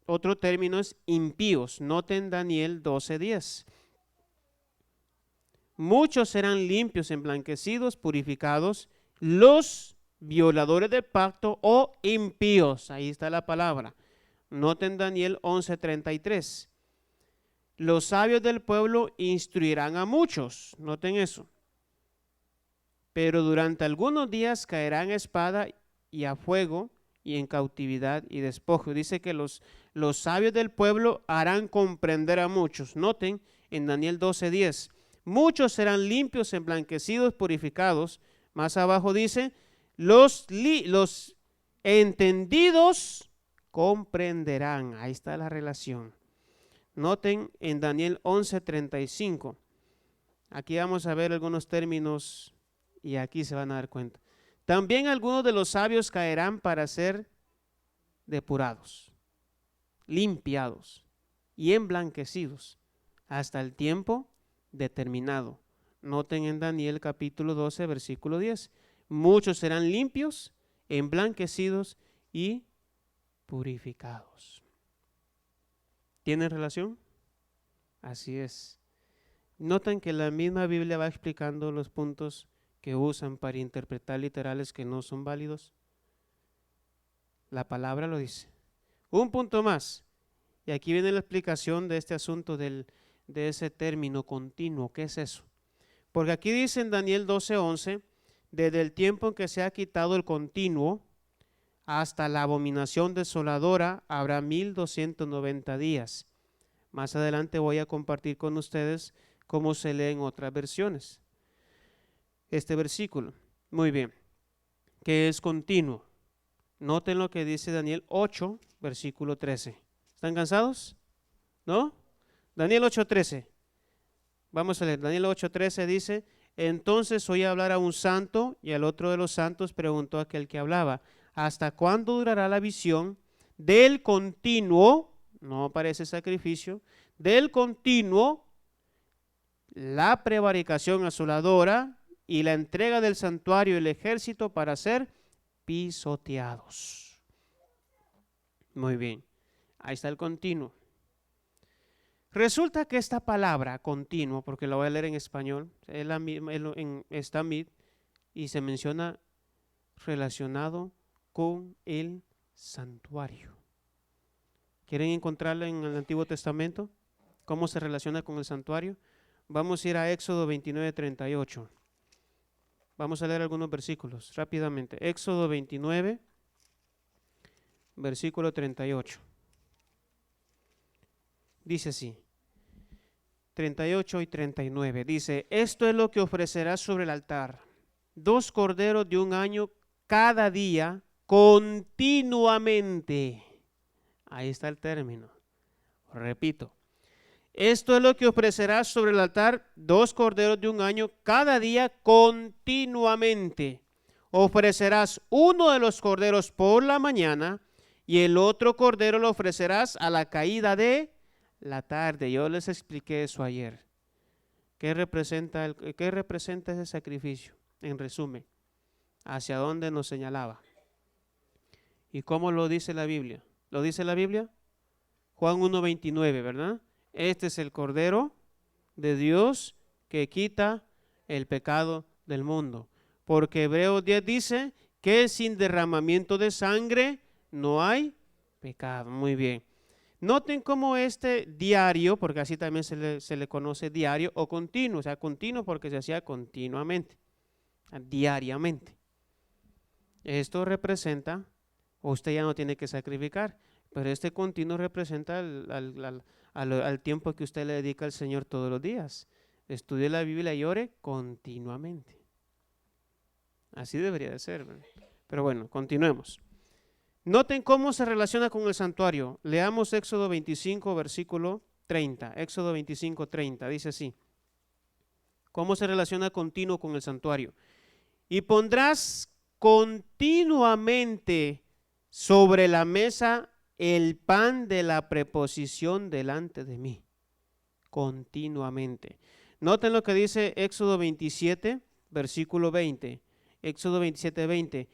otro término es impíos. Noten Daniel 12:10. Muchos serán limpios, emblanquecidos, purificados, los violadores del pacto o impíos. Ahí está la palabra. Noten Daniel 11:33. Los sabios del pueblo instruirán a muchos. Noten eso. Pero durante algunos días caerán espada y a fuego y en cautividad y despojo. Dice que los sabios del pueblo harán comprender a muchos. Noten en Daniel 12:10. Muchos serán limpios, emblanquecidos, purificados. Más abajo dice, los entendidos comprenderán. Ahí está la relación. Noten en Daniel 11:35. Aquí vamos a ver algunos términos y aquí se van a dar cuenta. También algunos de los sabios caerán para ser depurados, limpiados y emblanquecidos hasta el tiempo determinado. Noten en Daniel capítulo 12, versículo 10. Muchos serán limpios, emblanquecidos y purificados. ¿Tienen relación? Así es. Notan que la misma Biblia va explicando los puntos que usan para interpretar literales que no son válidos. La palabra lo dice. Un punto más. Y aquí viene la explicación de este asunto de ese término continuo. ¿Qué es eso? Porque aquí dice en Daniel 12:11, desde el tiempo en que se ha quitado el continuo hasta la abominación desoladora habrá 1290 días. Más adelante voy a compartir con ustedes como se lee en otras versiones. Este versículo, muy bien, que es continuo. Noten lo que dice Daniel 8, versículo 13. ¿Están cansados? ¿No? Daniel 8:13. Vamos a leer. Daniel 8:13 dice: entonces oí hablar a un santo, y al otro de los santos preguntó a aquel que hablaba: ¿hasta cuándo durará la visión del continuo? No parece sacrificio. Del continuo, la prevaricación asoladora y la entrega del santuario y el ejército para ser pisoteados. Muy bien, ahí está el continuo. Resulta que esta palabra continuo, porque la voy a leer en español, es la misma, está mid, y se menciona relacionado con el santuario. ¿Quieren encontrarla en el Antiguo Testamento? ¿Cómo se relaciona con el santuario? Vamos a ir a Éxodo 29:38. Vamos a leer algunos versículos rápidamente. Éxodo 29, versículo 38. Dice así, 38 y 39. Dice: esto es lo que ofrecerás sobre el altar: 2 corderos de un año cada día, continuamente. Ahí está el término. Repito. Esto es lo que ofrecerás sobre el altar: 2 corderos de un año cada día, continuamente. Ofrecerás uno de los corderos por la mañana y el otro cordero lo ofrecerás a la caída de la tarde. Yo les expliqué eso ayer. ¿Qué representa ese sacrificio? En resumen, ¿hacia dónde nos señalaba? ¿Y cómo lo dice la Biblia? ¿Lo dice la Biblia? Juan 1:29, ¿verdad? Este es el Cordero de Dios que quita el pecado del mundo. Porque Hebreos 10 dice que sin derramamiento de sangre no hay pecado. Muy bien. Noten cómo este diario, porque así también se le conoce diario o continuo, o sea, continuo porque se hacía continuamente, diariamente. Esto representa, usted ya no tiene que sacrificar, pero este continuo representa al tiempo que usted le dedica al Señor todos los días. Estudie la Biblia y ore continuamente. Así debería de ser, ¿verdad? Pero bueno, continuemos. Noten cómo se relaciona con el santuario. Leamos Éxodo 25, versículo 30. Éxodo 25, 30. Dice así. ¿Cómo se relaciona continuo con el santuario? Y pondrás continuamente sobre la mesa el pan de la preposición delante de mí. Continuamente. Noten lo que dice Éxodo 27, versículo 20. Éxodo 27, 20.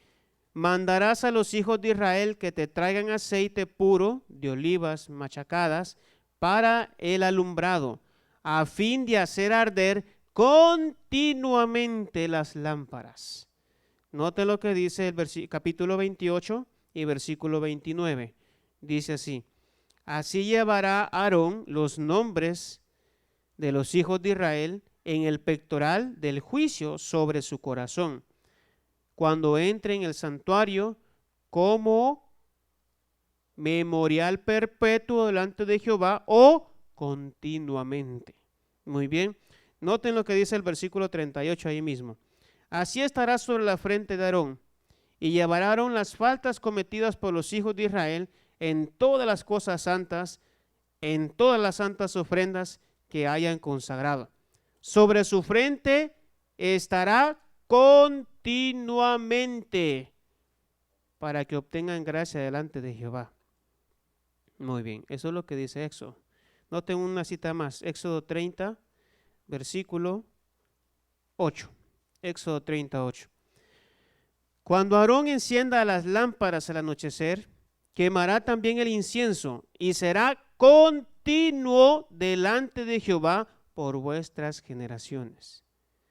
Mandarás a los hijos de Israel que te traigan aceite puro de olivas machacadas para el alumbrado, a fin de hacer arder continuamente las lámparas. Noten lo que dice el capítulo 28 y versículo 29. Dice así: así llevará Aarón los nombres de los hijos de Israel en el pectoral del juicio sobre su corazón, cuando entre en el santuario, como memorial perpetuo delante de Jehová o continuamente. Muy bien. Noten lo que dice el versículo 38 ahí mismo. Así estará sobre la frente de Aarón, y llevará Aarón las faltas cometidas por los hijos de Israel en todas las cosas santas, en todas las santas ofrendas que hayan consagrado. Sobre su frente estará continuamente, para que obtengan gracia delante de Jehová. Muy bien, eso es lo que dice Éxodo. Noten una cita más, Éxodo 30, versículo 8. Éxodo 38. Cuando Aarón encienda las lámparas al anochecer, quemará también el incienso y será continuo delante de Jehová por vuestras generaciones.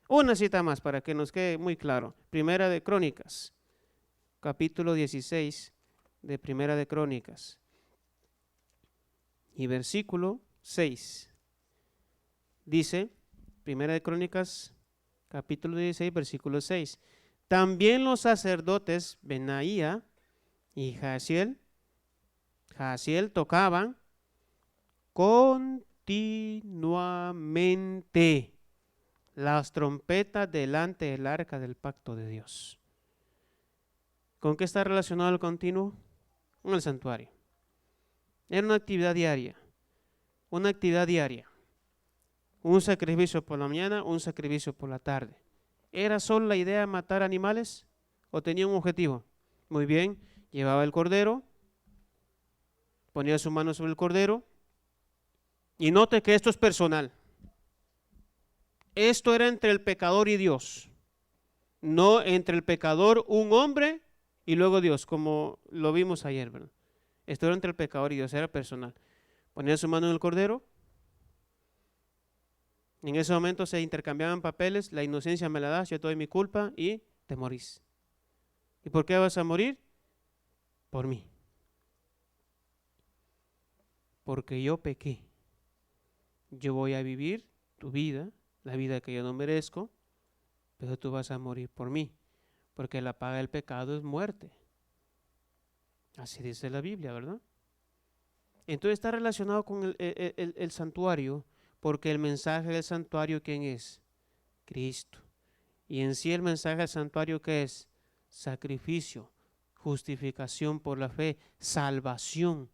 Una cita más para que nos quede muy claro. Primera de Crónicas, capítulo 16 de Primera de Crónicas y versículo 6. Dice, Primera de Crónicas, capítulo 16, versículo 6. También los sacerdotes Benaía y Jaasiel tocaban continuamente continuamente las trompetas delante del arca del pacto de Dios. ¿Con qué está relacionado el continuo? Con el santuario. Era una actividad diaria. Una actividad diaria. Un sacrificio por la mañana, un sacrificio por la tarde. ¿Era solo la idea de matar animales o tenía un objetivo? Muy bien, llevaba el cordero, ponía su mano sobre el cordero y note que esto es personal. Esto era entre el pecador y Dios, no entre el pecador, un hombre y luego Dios, como lo vimos ayer, ¿verdad? Esto era entre el pecador y Dios, era personal. Ponía su mano en el cordero. En ese momento se intercambiaban papeles, la inocencia me la das, yo te doy mi culpa y te morís. ¿Y por qué vas a morir? Por mí. Porque yo pequé. Yo voy a vivir tu vida, la vida que yo no merezco, pero tú vas a morir por mí, porque la paga del pecado es muerte. Así dice la Biblia, ¿verdad? Entonces está relacionado con el santuario, porque el mensaje del santuario, ¿quién es? Cristo. Y en sí el mensaje del santuario, ¿qué es? Sacrificio, justificación por la fe, salvación,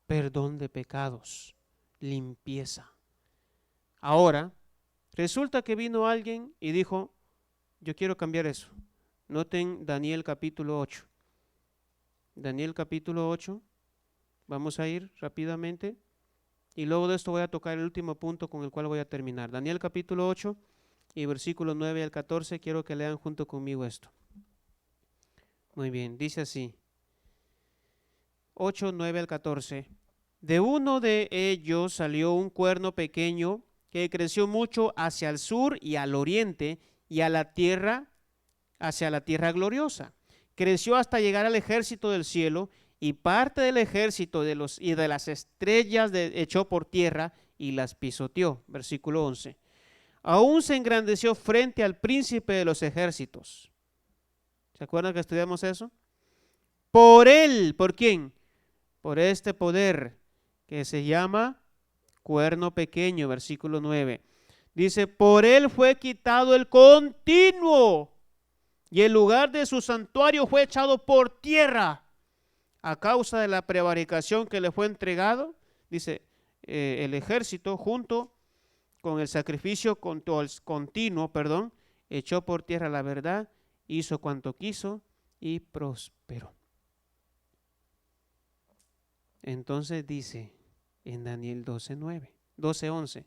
perdón de pecados, limpieza. Ahora, resulta que vino alguien y dijo, yo quiero cambiar eso. Noten Daniel capítulo 8. Daniel capítulo 8, vamos a ir rápidamente. Y luego de esto voy a tocar el último punto con el cual voy a terminar. Daniel capítulo 8 y versículos 9 al 14, quiero que lean junto conmigo esto. Muy bien, dice así. 8, 9 al 14. De uno de ellos salió un cuerno pequeño que creció mucho hacia el sur y al oriente y a la tierra, hacia la tierra gloriosa. Creció hasta llegar al ejército del cielo y parte del ejército y de las estrellas echó por tierra y las pisoteó. Versículo 11. Aún se engrandeció frente al príncipe de los ejércitos. ¿Se acuerdan que estudiamos eso? Por él, ¿por quién? Por este poder que se llama cuerno pequeño, versículo 9. Dice, por él fue quitado el continuo y el lugar de su santuario fue echado por tierra. A causa de la prevaricación que le fue entregado, dice, el ejército junto con el sacrificio continuo, echó por tierra la verdad, hizo cuanto quiso y prosperó. Entonces dice en Daniel 12:11,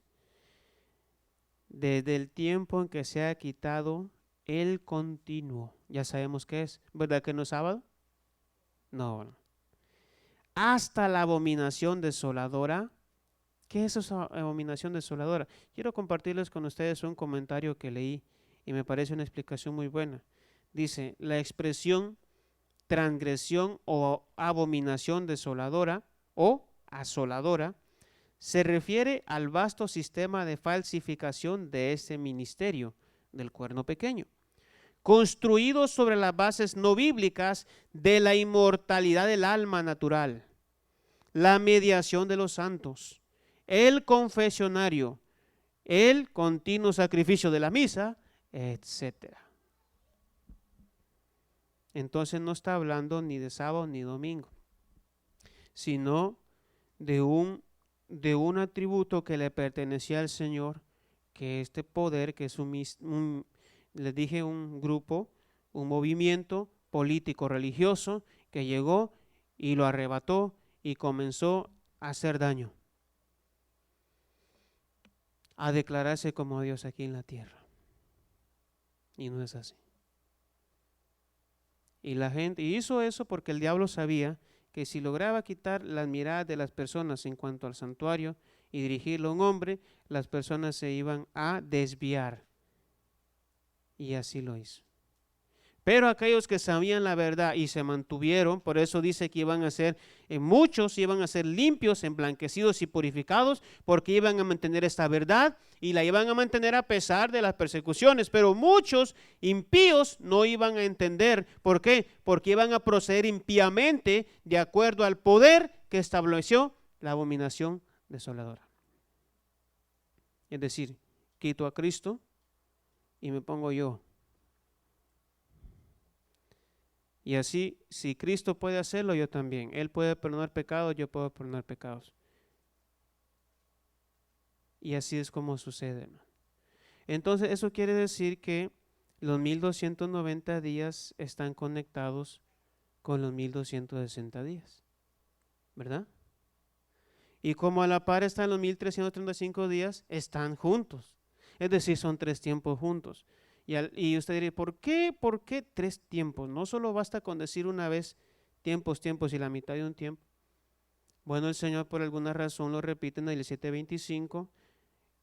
desde el tiempo en que se ha quitado el continuo, ya sabemos qué es, ¿verdad que no es sábado? No. Hasta la abominación desoladora. ¿Qué es esa abominación desoladora? Quiero compartirles con ustedes un comentario que leí y me parece una explicación muy buena. Dice, la expresión transgresión o abominación desoladora o asoladora se refiere al vasto sistema de falsificación de ese ministerio del cuerno pequeño, construido sobre las bases no bíblicas de la inmortalidad del alma natural, la mediación de los santos, el confesionario, el continuo sacrificio de la misa, etc. Entonces no está hablando ni de sábado ni domingo, sino de un atributo que le pertenecía al Señor, que este poder, que es les dije, un grupo, un movimiento político religioso que llegó y lo arrebató y comenzó a hacer daño, a declararse como Dios aquí en la tierra. Y no es así. Y la gente hizo eso porque el diablo sabía que si lograba quitar las miradas de las personas en cuanto al santuario y dirigirlo a un hombre, las personas se iban a desviar. Y así lo hizo. Pero aquellos que sabían la verdad y se mantuvieron, por eso dice que iban a ser, muchos iban a ser limpios, emblanquecidos y purificados, porque iban a mantener esta verdad y la iban a mantener a pesar de las persecuciones. Pero muchos impíos no iban a entender. ¿Por qué? Porque iban a proceder impíamente de acuerdo al poder que estableció la abominación desoladora. Es decir, quito a Cristo y me pongo yo. Y así, si Cristo puede hacerlo, yo también. Él puede perdonar pecados, yo puedo perdonar pecados. Y así es como sucede, hermano. Entonces, eso quiere decir que los 1290 días están conectados con los 1260 días, ¿verdad? Y como a la par están los 1335 días, están juntos. Es decir, son 3 tiempos juntos. Y usted diría, ¿por qué 3 tiempos? No solo basta con decir una vez tiempos y la mitad de un tiempo. Bueno, el Señor por alguna razón lo repite en Daniel 7:25,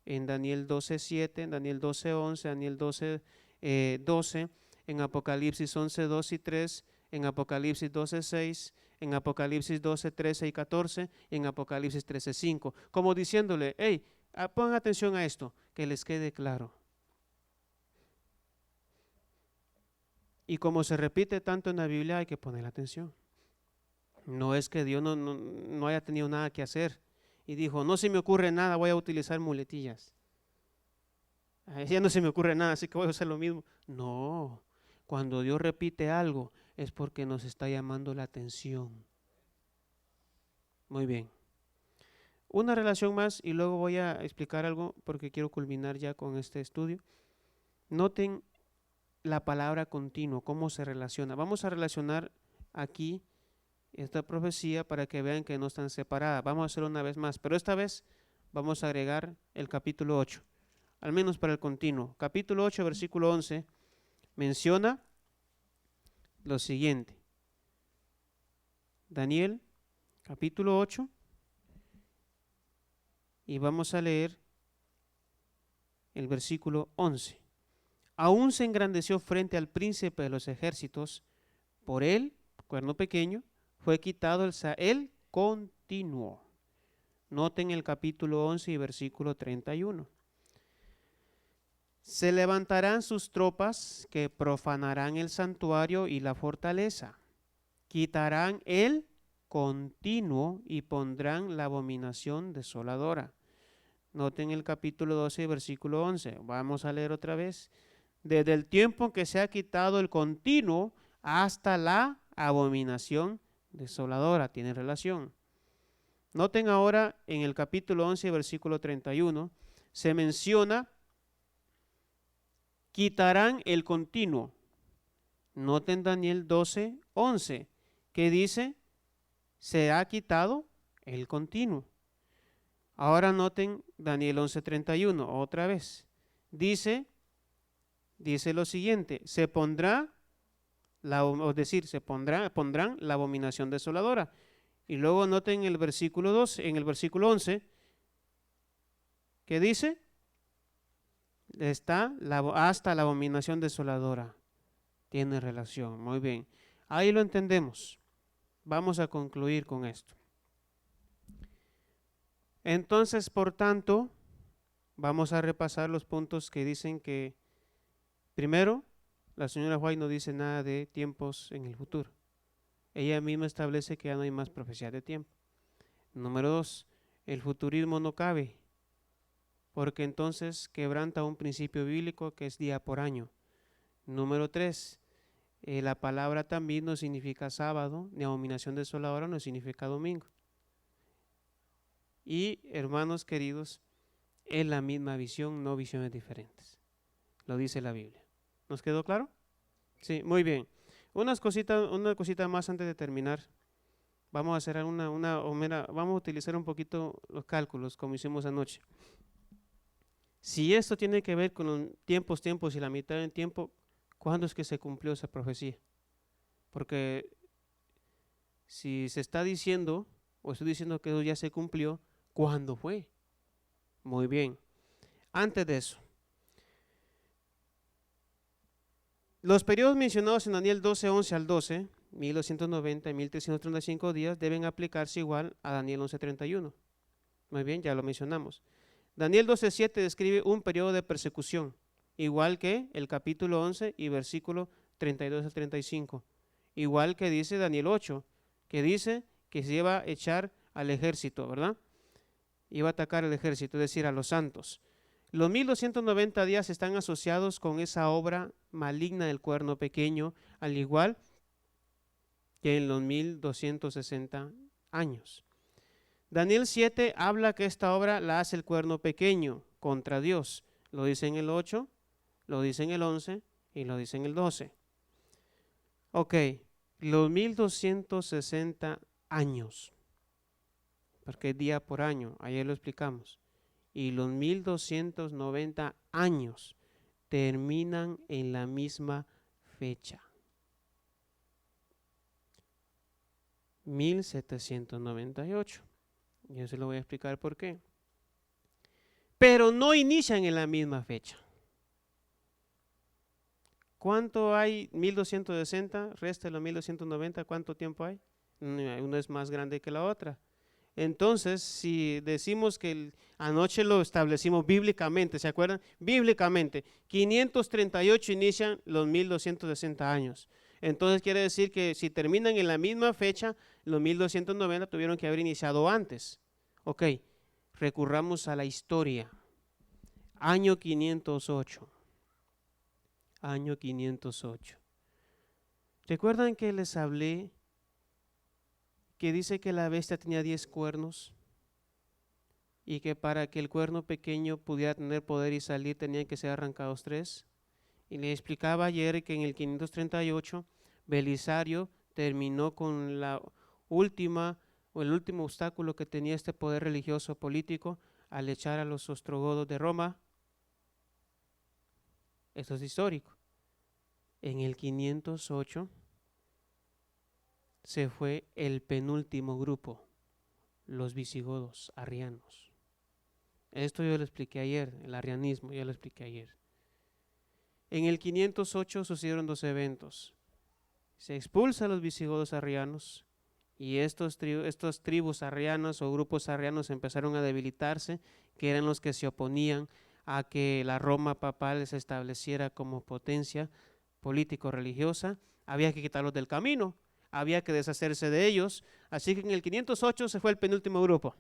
en Daniel 12:7, en Daniel 12:11, Daniel 12:12, en Apocalipsis 11:2 y 3, en Apocalipsis 12:6, en Apocalipsis 12:13 y 14, en Apocalipsis 13:5, como diciéndole, hey, pongan atención a esto, que les quede claro. Y como se repite tanto en la Biblia, hay que poner atención. No es que Dios no haya tenido nada que hacer y dijo, no se me ocurre nada, voy a utilizar muletillas. Ya no se me ocurre nada, así que voy a hacer lo mismo. No, cuando Dios repite algo es porque nos está llamando la atención. Muy bien. Una relación más y luego voy a explicar algo porque quiero culminar ya con este estudio. Noten la palabra continuo, cómo se relaciona. Vamos a relacionar aquí esta profecía para que vean que no están separadas. Vamos a hacerlo una vez más, pero esta vez vamos a agregar el capítulo 8, al menos para el continuo. Capítulo 8, versículo 11, menciona lo siguiente. Daniel, capítulo 8, y vamos a leer el versículo 11. Aún se engrandeció frente al príncipe de los ejércitos, por él, cuerno pequeño, fue quitado el continuo. Noten el capítulo 11 y versículo 31. Se levantarán sus tropas que profanarán el santuario y la fortaleza. Quitarán el continuo y pondrán la abominación desoladora. Noten el capítulo 12 y versículo 11. Vamos a leer otra vez. Desde el tiempo que se ha quitado el continuo hasta la abominación desoladora. Tiene relación. Noten ahora en el capítulo 11, versículo 31, se menciona, quitarán el continuo. Noten Daniel 12, 11, que dice, se ha quitado el continuo. Ahora noten Daniel 11, 31, otra vez. Dice lo siguiente, se pondrán la abominación desoladora. Y luego noten el versículo 12, en el versículo 11, ¿qué dice? Está hasta la abominación desoladora. Tiene relación, muy bien. Ahí lo entendemos. Vamos a concluir con esto. Entonces, por tanto, vamos a repasar los puntos que dicen que, primero, la señora White no dice nada de tiempos en el futuro. Ella misma establece que ya no hay más profecías de tiempo. Número 2, el futurismo no cabe, porque entonces quebranta un principio bíblico que es día por año. Número 3, la palabra también no significa sábado, ni abominación desoladora no significa domingo. Y hermanos queridos, es la misma visión, no visiones diferentes. Lo dice la Biblia. ¿Nos quedó claro? Sí, muy bien. Una cosita más antes de terminar. Vamos a hacer vamos a utilizar un poquito los cálculos como hicimos anoche. Si esto tiene que ver con los tiempos y la mitad del tiempo, ¿cuándo es que se cumplió esa profecía? Porque si se está diciendo, o estoy diciendo que eso ya se cumplió, ¿cuándo fue? Muy bien. Antes de eso, los periodos mencionados en Daniel 12, 11 al 12, 1290 y 1335 días, deben aplicarse igual a Daniel 11, 31. Muy bien, ya lo mencionamos. Daniel 12, 7 describe un periodo de persecución, igual que el capítulo 11 y versículo 32 al 35. Igual que dice Daniel 8, que dice que se iba a echar al ejército, ¿verdad? iba a atacar el ejército, es decir, a los santos. Los 1290 días están asociados con esa obra maligna del cuerno pequeño, al igual que en los 1260 años. Daniel 7 habla que esta obra la hace el cuerno pequeño contra Dios. Lo dice en el 8, lo dice en el 11 y lo dice en el 12. Ok, los 1260 años, porque es día por año, ayer lo explicamos, y los 1290 años terminan en la misma fecha. 1798. Yo se lo voy a explicar por qué. Pero no inician en la misma fecha. ¿Cuánto hay? 1260, resta los 1290, ¿cuánto tiempo hay? Uno es más grande que la otra. Entonces, si decimos que anoche lo establecimos bíblicamente, ¿se acuerdan? Bíblicamente, 538 inician los 1260 años. Entonces quiere decir que si terminan en la misma fecha, los 1290 tuvieron que haber iniciado antes. Ok, recurramos a la historia. Año 508. Año 508. ¿Recuerdan que les hablé que dice que la bestia tenía 10 cuernos? Y que para que el cuerno pequeño pudiera tener poder y salir tenían que ser arrancados 3. Y le explicaba ayer que en el 538 Belisario terminó con la última o el último obstáculo que tenía este poder religioso político al echar a los ostrogodos de Roma. Esto es histórico. En el 508 se fue el penúltimo grupo, los visigodos arrianos. Esto yo lo expliqué ayer, el arrianismo, yo lo expliqué ayer. En el 508 sucedieron 2 eventos. Se expulsa a los visigodos arrianos y estos tribus arrianas o grupos arrianos empezaron a debilitarse, que eran los que se oponían a que la Roma papal se estableciera como potencia político-religiosa. Había que quitarlos del camino, había que deshacerse de ellos, así que en el 508 se fue el penúltimo grupo.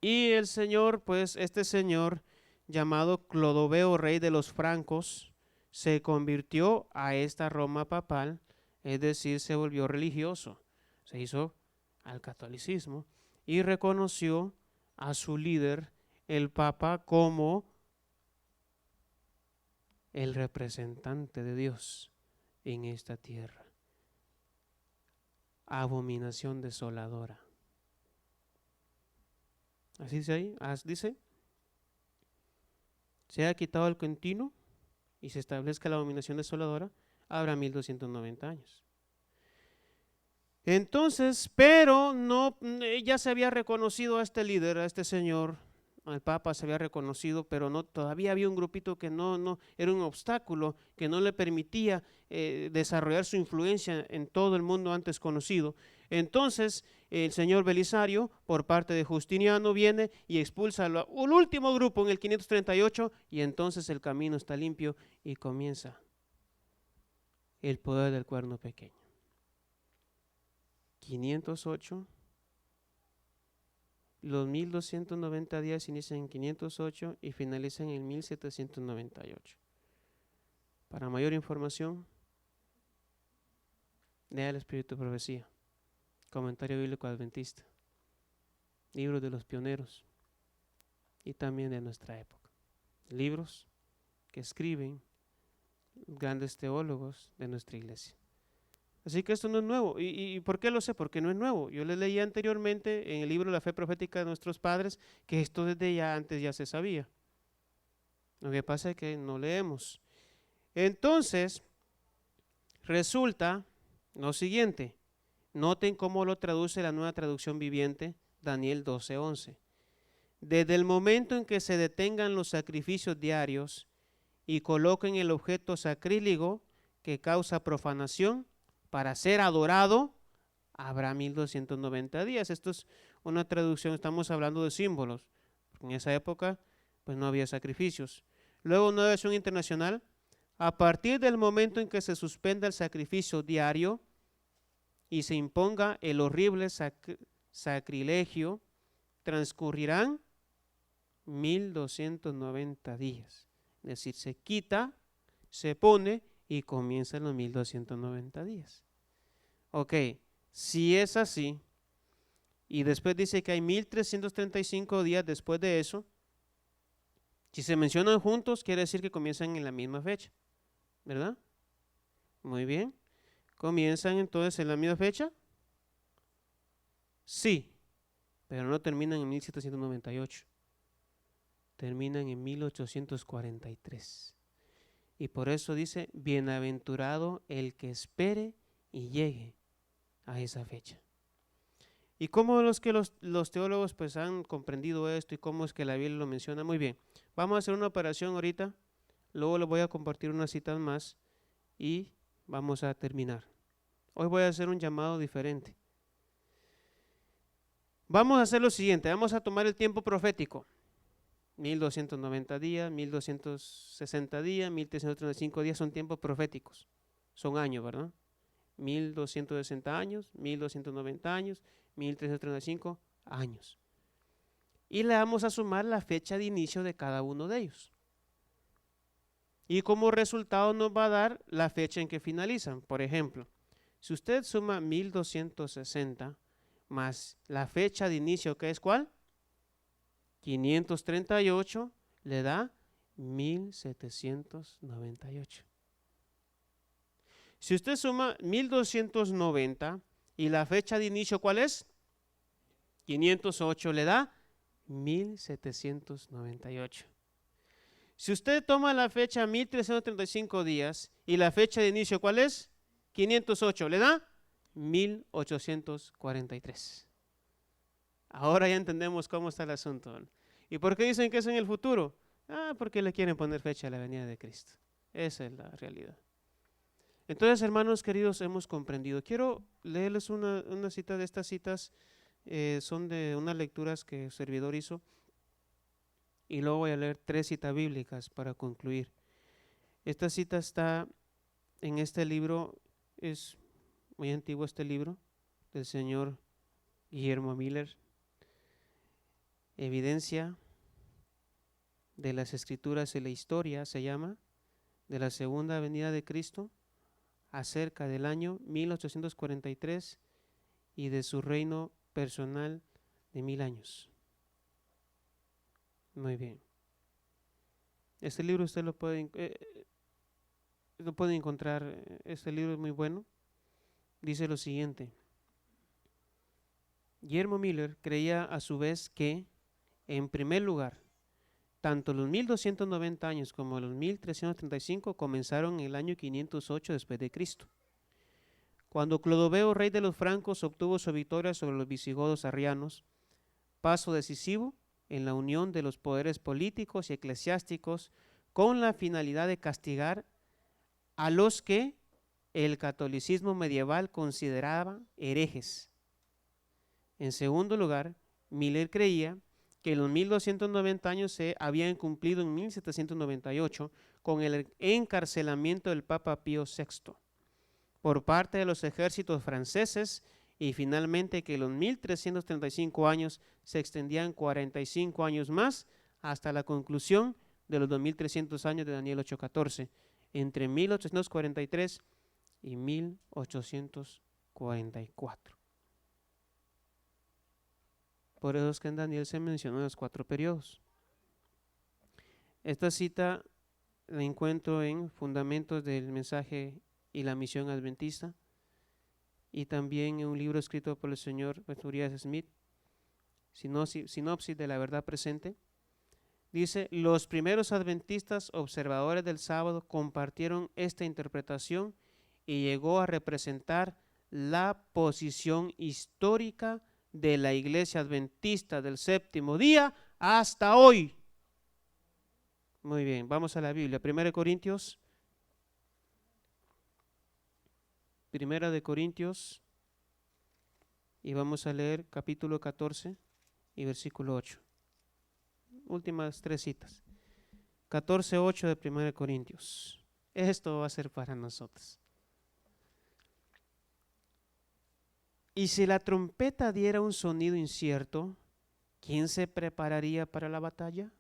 Y el señor, pues este señor llamado Clodoveo, rey de los francos, se convirtió a esta Roma papal, es decir, se volvió religioso, se hizo al catolicismo y reconoció a su líder, el Papa, como el representante de Dios en esta tierra. Abominación desoladora. Así dice ahí, dice, se ha quitado el continuo y se establezca la abominación desoladora, habrá 1290 años. Entonces, pero no, ya se había reconocido a este líder, a este señor, al Papa se había reconocido, pero no, todavía había un grupito que no era un obstáculo, que no le permitía desarrollar su influencia en todo el mundo antes conocido. Entonces, el señor Belisario, por parte de Justiniano, viene y expulsa al último grupo en el 538, y entonces el camino está limpio y comienza el poder del cuerno pequeño. 508. Los 1290 días inician en 508 y finalizan en 1798. Para mayor información, lea el Espíritu de Profecía, Comentario Bíblico Adventista, libros de los pioneros y también de nuestra época. Libros que escriben grandes teólogos de nuestra iglesia. Así que esto no es nuevo. ¿Y por qué lo sé? Porque no es nuevo. Yo les leí anteriormente en el libro La Fe Profética de Nuestros Padres que esto desde ya antes ya se sabía. Lo que pasa es que no leemos. Entonces, resulta lo siguiente. Noten cómo lo traduce la Nueva Traducción Viviente, Daniel 12:11. Desde el momento en que se detengan los sacrificios diarios y coloquen el objeto sacrílego que causa profanación, para ser adorado, habrá 1290 días. Esto es una traducción, estamos hablando de símbolos. En esa época, pues no había sacrificios. Luego, una versión internacional, a partir del momento en que se suspenda el sacrificio diario y se imponga el horrible sacrilegio transcurrirán 1290 días. Es decir, se quita, se pone y comienzan los 1290 días. Ok, si es así, y después dice que hay 1335 días después de eso, si se mencionan juntos, quiere decir que comienzan en la misma fecha, ¿verdad? Muy bien. ¿Comienzan entonces en la misma fecha? Sí, pero no terminan en 1798. Terminan en 1843. Y por eso dice, bienaventurado el que espere y llegue a esa fecha. ¿Y cómo es que los teólogos pues han comprendido esto y cómo es que la Biblia lo menciona? Muy bien, vamos a hacer una operación ahorita, luego les voy a compartir unas citas más y vamos a terminar. Hoy voy a hacer un llamado diferente. Vamos a hacer lo siguiente, vamos a tomar el tiempo profético. 1290 días, 1260 días, 1335 días son tiempos proféticos, son años, ¿verdad? 1260 años, 1290 años, 1335 años. Y le vamos a sumar la fecha de inicio de cada uno de ellos. Y como resultado nos va a dar la fecha en que finalizan. Por ejemplo, si usted suma 1260 más la fecha de inicio, ¿que es cuál? 538, le da 1798. Si usted suma 1290 y la fecha de inicio, ¿cuál es? 508, le da 1798. Si usted toma la fecha 1335 días y la fecha de inicio, ¿cuál es? 508, le da 1843. Ahora ya entendemos cómo está el asunto. ¿Y por qué dicen que es en el futuro? Porque le quieren poner fecha a la venida de Cristo. Esa es la realidad. Entonces, hermanos queridos, hemos comprendido. Quiero leerles una cita de estas citas. Son de unas lecturas que el servidor hizo. Y luego voy a leer 3 citas bíblicas para concluir. Esta cita está en este libro. Es muy antiguo este libro del señor Guillermo Miller. Evidencia de las Escrituras y la historia, se llama, de la segunda venida de Cristo, acerca del año 1843 y de su reino personal de 1000 años. Muy bien. Este libro usted lo puede encontrar, este libro es muy bueno. Dice lo siguiente: Guillermo Miller creía a su vez que, en primer lugar, tanto los 1290 años como los 1335 comenzaron en el año 508 después de Cristo, cuando Clodoveo, rey de los francos, obtuvo su victoria sobre los visigodos arrianos, paso decisivo en la unión de los poderes políticos y eclesiásticos con la finalidad de castigar a los que el catolicismo medieval consideraba herejes. En segundo lugar, Miller creía que los 1290 años se habían cumplido en 1798 con el encarcelamiento del Papa Pío VI por parte de los ejércitos franceses, y finalmente que los 1335 años se extendían 45 años más hasta la conclusión de los 2300 años de Daniel 8:14, entre 1843 y 1844. Por eso es que en Daniel se mencionan los 4 periodos. Esta cita la encuentro en Fundamentos del Mensaje y la Misión Adventista, y también en un libro escrito por el señor Urias Smith, Sinopsis de la Verdad Presente. Dice: los primeros adventistas observadores del sábado compartieron esta interpretación y llegó a representar la posición histórica de la Iglesia Adventista del Séptimo Día hasta hoy. Muy bien, vamos a la Biblia. Primera de Corintios, y vamos a leer capítulo 14 y versículo 8. Últimas 3 citas. 14:8 de 1 Corintios. Esto va a ser para nosotros. Y si la trompeta diera un sonido incierto, ¿quién se prepararía para la batalla?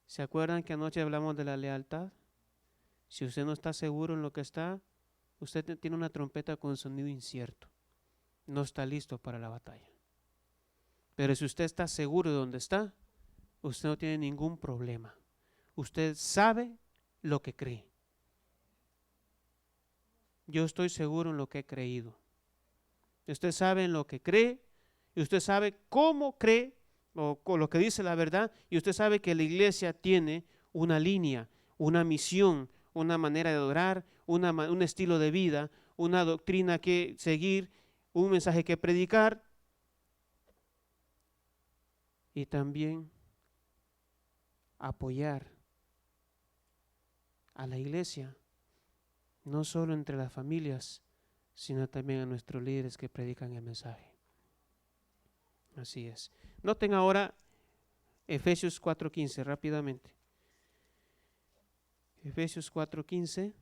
¿Se acuerdan que anoche hablamos de la lealtad? Si usted no está seguro en lo que está, usted tiene una trompeta con sonido incierto. No está listo para la batalla. Pero si usted está seguro de dónde está, usted no tiene ningún problema. Usted sabe lo que cree. Yo estoy seguro en lo que he creído. Usted sabe en lo que cree y usted sabe cómo cree o con lo que dice la verdad, y usted sabe que la iglesia tiene una línea, una misión, una manera de adorar, un estilo de vida, una doctrina que seguir, un mensaje que predicar, y también apoyar a la iglesia, no solo entre las familias, sino también a nuestros líderes que predican el mensaje. Así es. Noten ahora Efesios 4:15 rápidamente. Efesios 4:15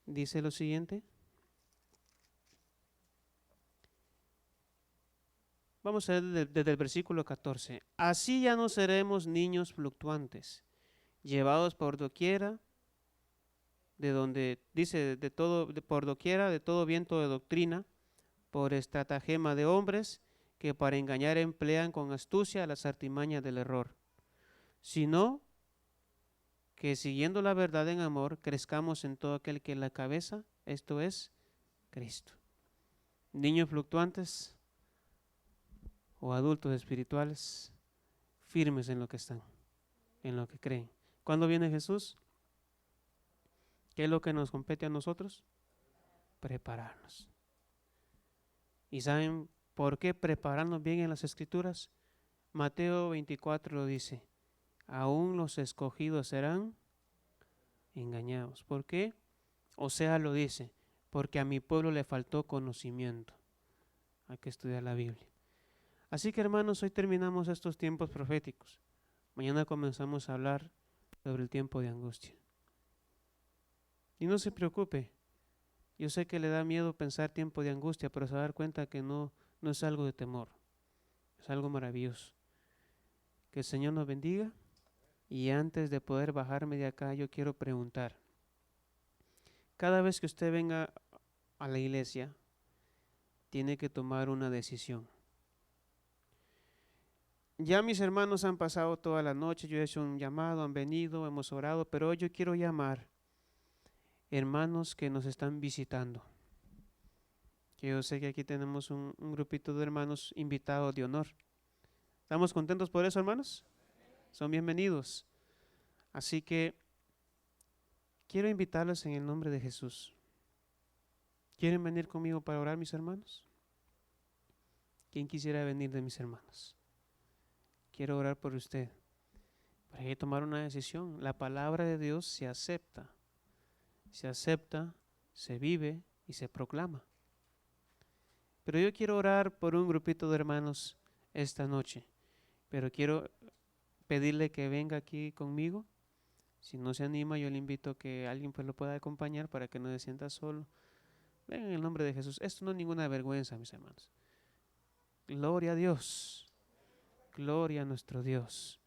dice lo siguiente. Vamos a ver desde el versículo 14. Así ya no seremos niños fluctuantes, llevados por doquiera, de donde dice de todo, por doquiera, de todo viento de doctrina, por estratagema de hombres que para engañar emplean con astucia las artimañas del error, sino que siguiendo la verdad en amor, crezcamos en todo aquel que es la cabeza, esto es Cristo. Niños fluctuantes o adultos espirituales, firmes en lo que están, en lo que creen. ¿Cuándo viene Jesús? ¿Qué es lo que nos compete a nosotros? Prepararnos. ¿Y saben por qué prepararnos bien en las Escrituras? Mateo 24 lo dice, aún los escogidos serán engañados. ¿Por qué? O sea, lo dice, porque a mi pueblo le faltó conocimiento. Hay que estudiar la Biblia. Así que hermanos, hoy terminamos estos tiempos proféticos. Mañana comenzamos a hablar sobre el tiempo de angustia. Y no se preocupe, yo sé que le da miedo pensar tiempo de angustia, pero se va a dar cuenta que no es algo de temor, es algo maravilloso. Que el Señor nos bendiga. Y antes de poder bajarme de acá, yo quiero preguntar, cada vez que usted venga a la iglesia, tiene que tomar una decisión. Ya mis hermanos han pasado toda la noche, yo he hecho un llamado, han venido, hemos orado, pero hoy yo quiero llamar hermanos que nos están visitando. Que yo sé que aquí tenemos un grupito de hermanos invitados de honor. ¿Estamos contentos por eso, hermanos? Son bienvenidos. Así que quiero invitarlos en el nombre de Jesús. ¿Quieren venir conmigo para orar, mis hermanos? ¿Quién quisiera venir de mis hermanos? Quiero orar por usted. Pero hay que tomar una decisión. La palabra de Dios se acepta, se vive y se proclama. Pero yo quiero orar por un grupito de hermanos esta noche. Pero quiero pedirle que venga aquí conmigo. Si no se anima, yo le invito a que alguien pues lo pueda acompañar para que no se sienta solo. Ven en el nombre de Jesús. Esto no es ninguna vergüenza, mis hermanos. Gloria a Dios. Gloria a nuestro Dios.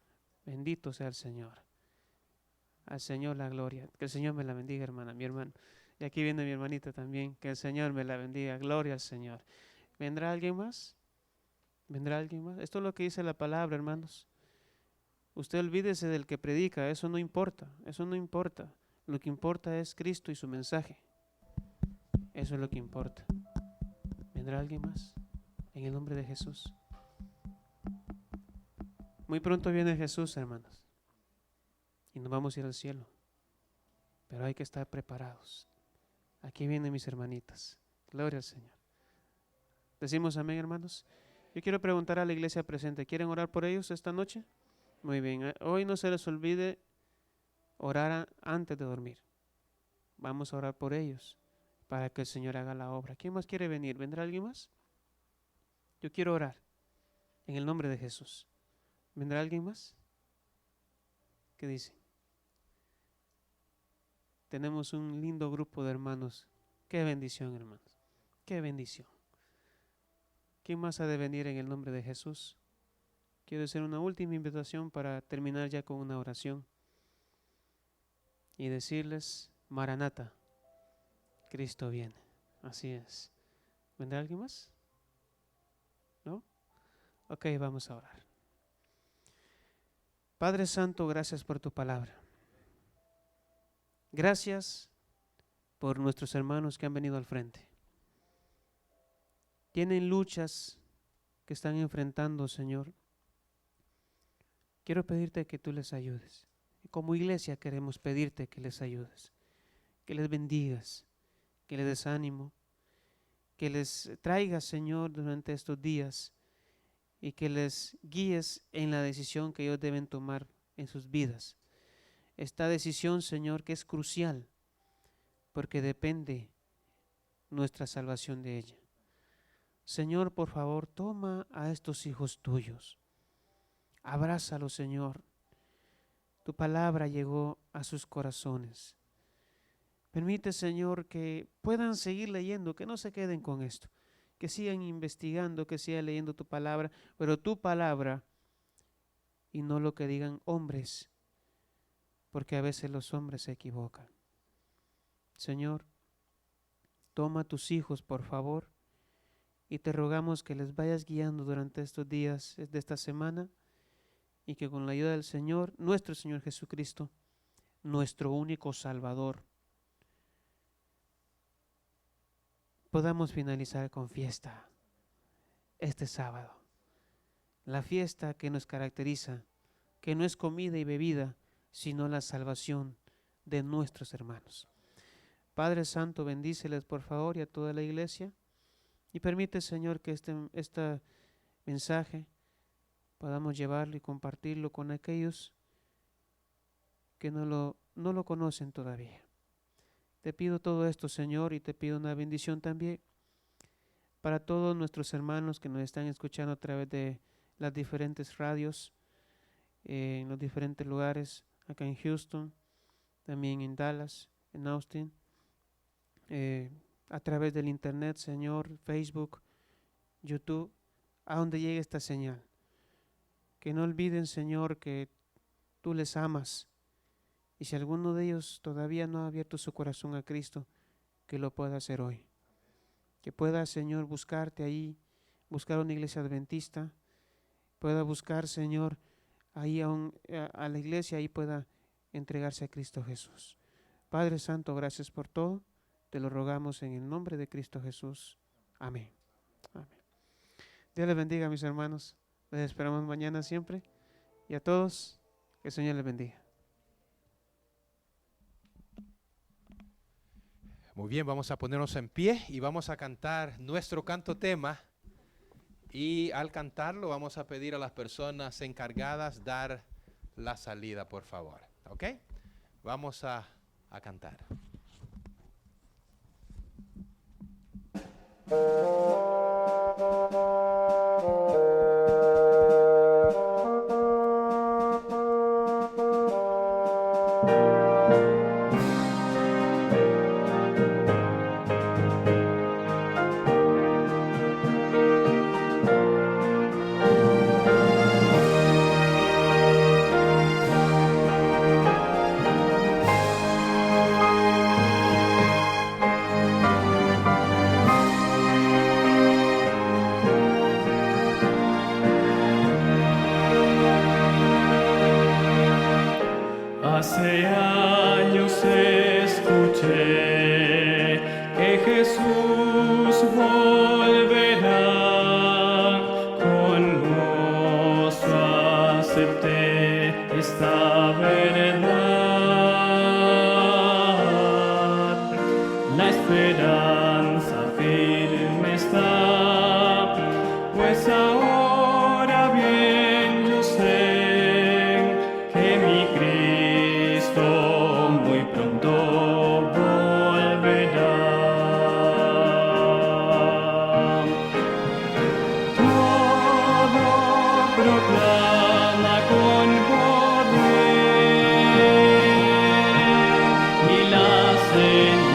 Bendito sea el Señor. Al Señor la gloria. Que el Señor me la bendiga, hermana, mi hermano. Y aquí viene mi hermanita también. Que el Señor me la bendiga. Gloria al Señor. ¿Vendrá alguien más? ¿Vendrá alguien más? Esto es lo que dice la palabra, hermanos. Usted olvídese del que predica. Eso no importa. Eso no importa. Lo que importa es Cristo y su mensaje. Eso es lo que importa. ¿Vendrá alguien más? En el nombre de Jesús. Muy pronto viene Jesús, hermanos. Y nos vamos a ir al cielo. Pero hay que estar preparados. Aquí vienen mis hermanitas. Gloria al Señor. ¿Decimos amén, hermanos? Yo quiero preguntar a la iglesia presente, ¿quieren orar por ellos esta noche? Muy bien. Hoy no se les olvide orar antes de dormir. Vamos a orar por ellos para que el Señor haga la obra. ¿Quién más quiere venir? ¿Vendrá alguien más? Yo quiero orar en el nombre de Jesús. ¿Vendrá alguien más? ¿Qué dice? Tenemos un lindo grupo de hermanos. Qué bendición, hermanos. Qué bendición. ¿Quién más ha de venir en el nombre de Jesús? Quiero hacer una última invitación para terminar ya con una oración y decirles, Maranata, Cristo viene. Así es. ¿Vendrá alguien más? ¿No? Ok, vamos a orar. Padre Santo, gracias por tu palabra. Gracias por nuestros hermanos que han venido al frente. Tienen luchas que están enfrentando, Señor. Quiero pedirte que tú les ayudes. Como iglesia queremos pedirte que les ayudes, que les bendigas, que les des ánimo, que les traigas, Señor, durante estos días y que les guíes en la decisión que ellos deben tomar en sus vidas. Esta decisión, Señor, que es crucial porque depende nuestra salvación de ella. Señor, por favor, toma a estos hijos tuyos. Abrázalos, Señor. Tu palabra llegó a sus corazones. Permite, Señor, que puedan seguir leyendo, que no se queden con esto, que sigan investigando, que sigan leyendo tu palabra, pero tu palabra y no lo que digan hombres, porque a veces los hombres se equivocan. Señor, toma a tus hijos, por favor, y te rogamos que les vayas guiando durante estos días de esta semana y que con la ayuda del Señor, nuestro Señor Jesucristo, nuestro único Salvador, podamos finalizar con fiesta este sábado. La fiesta que nos caracteriza, que no es comida y bebida, sino la salvación de nuestros hermanos. Padre Santo, bendíceles por favor y a toda la iglesia y permite, Señor, que este mensaje podamos llevarlo y compartirlo con aquellos que no lo conocen todavía. Te pido todo esto, Señor, y te pido una bendición también para todos nuestros hermanos que nos están escuchando a través de las diferentes radios, en los diferentes lugares, acá en Houston, también en Dallas, en Austin, a través del internet, Señor, Facebook, YouTube, a donde llegue esta señal. Que no olviden, Señor, que tú les amas. Y si alguno de ellos todavía no ha abierto su corazón a Cristo, que lo pueda hacer hoy. Que pueda, Señor, buscarte ahí, buscar una iglesia adventista, pueda buscar, Señor, ahí a la iglesia, ahí pueda entregarse a Cristo Jesús. Padre Santo, gracias por todo. Te lo rogamos en el nombre de Cristo Jesús. Amén. Amén. Dios les bendiga, mis hermanos. Les esperamos mañana siempre. Y a todos, que el Señor les bendiga. Muy bien, vamos a ponernos en pie y vamos a cantar nuestro canto tema. Y al cantarlo vamos a pedir a las personas encargadas dar la salida, por favor. ¿Ok? Vamos a cantar. Hace años escuché que Jesús volverá, con gozo acepté esta verdad. La esperanza firme está, pues ahora bien yo sé que mi Cristo muy pronto volverá. Todo proclama con poder y las señales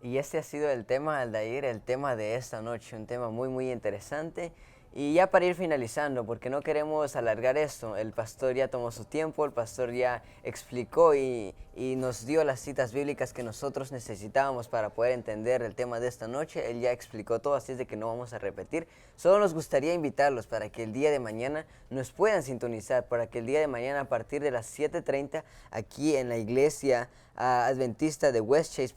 Y este ha sido el tema, Aldair, el tema de esta noche, un tema muy, muy interesante. Y ya para ir finalizando, porque no queremos alargar esto, el pastor ya tomó su tiempo, el pastor ya explicó y nos dio las citas bíblicas que nosotros necesitábamos para poder entender el tema de esta noche. Él ya explicó todo, así es de que no vamos a repetir. Solo nos gustaría invitarlos para que el día de mañana nos puedan sintonizar, para que el día de mañana a partir de las 7:30 aquí en la iglesia adventista de West Chase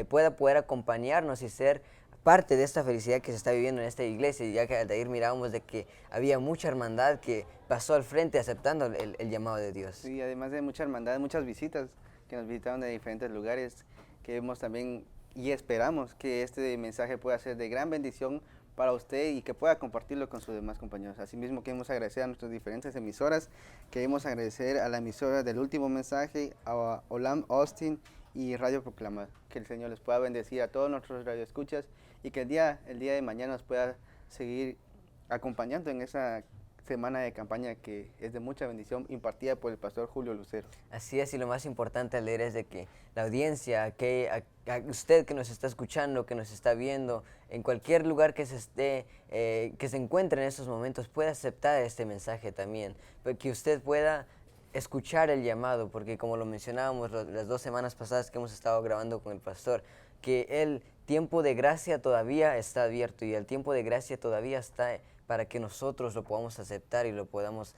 pueda poder acompañarnos y ser parte de esta felicidad que se está viviendo en esta iglesia, ya que al Aldair mirábamos de que había mucha hermandad que pasó al frente aceptando el llamado de Dios. Sí, además de mucha hermandad, muchas visitas que nos visitaron de diferentes lugares, que vemos también y esperamos que este mensaje pueda ser de gran bendición para usted y que pueda compartirlo con sus demás compañeros. Asimismo, queremos agradecer a nuestras diferentes emisoras, queremos agradecer a la emisora del último mensaje, a Olam Austin y Radio Proclamar. Que el Señor les pueda bendecir a todos nuestros radioescuchas y que el día de mañana nos pueda seguir acompañando en esa semana de campaña que es de mucha bendición impartida por el pastor Julio Lucero. Así es, y lo más importante al leer es de que la audiencia, a usted que nos está escuchando, que nos está viendo, en cualquier lugar que se encuentre en estos momentos, pueda aceptar este mensaje también, que usted pueda escuchar el llamado, porque como lo mencionábamos las 2 semanas pasadas que hemos estado grabando con el pastor, que el tiempo de gracia todavía está abierto y el tiempo de gracia todavía está para que nosotros lo podamos aceptar y lo podamos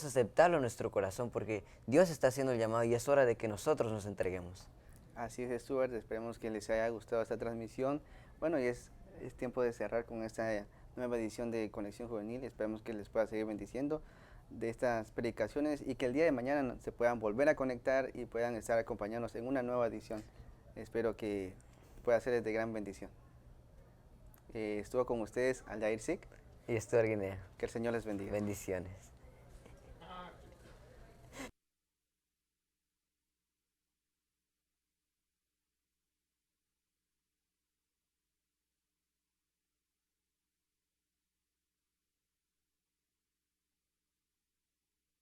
aceptarlo en nuestro corazón, porque Dios está haciendo el llamado y es hora de que nosotros nos entreguemos. Así es, Stuart, esperemos que les haya gustado esta transmisión. Bueno, y es tiempo de cerrar con esta nueva edición de Conexión Juvenil. Esperemos que les pueda seguir bendiciendo de estas predicaciones y que el día de mañana se puedan volver a conectar y puedan estar acompañándonos en una nueva edición. Espero que pueda ser de gran bendición. Estuvo con ustedes Aldair Sik Y Stuart Guinea. Que el Señor les bendiga. Bendiciones.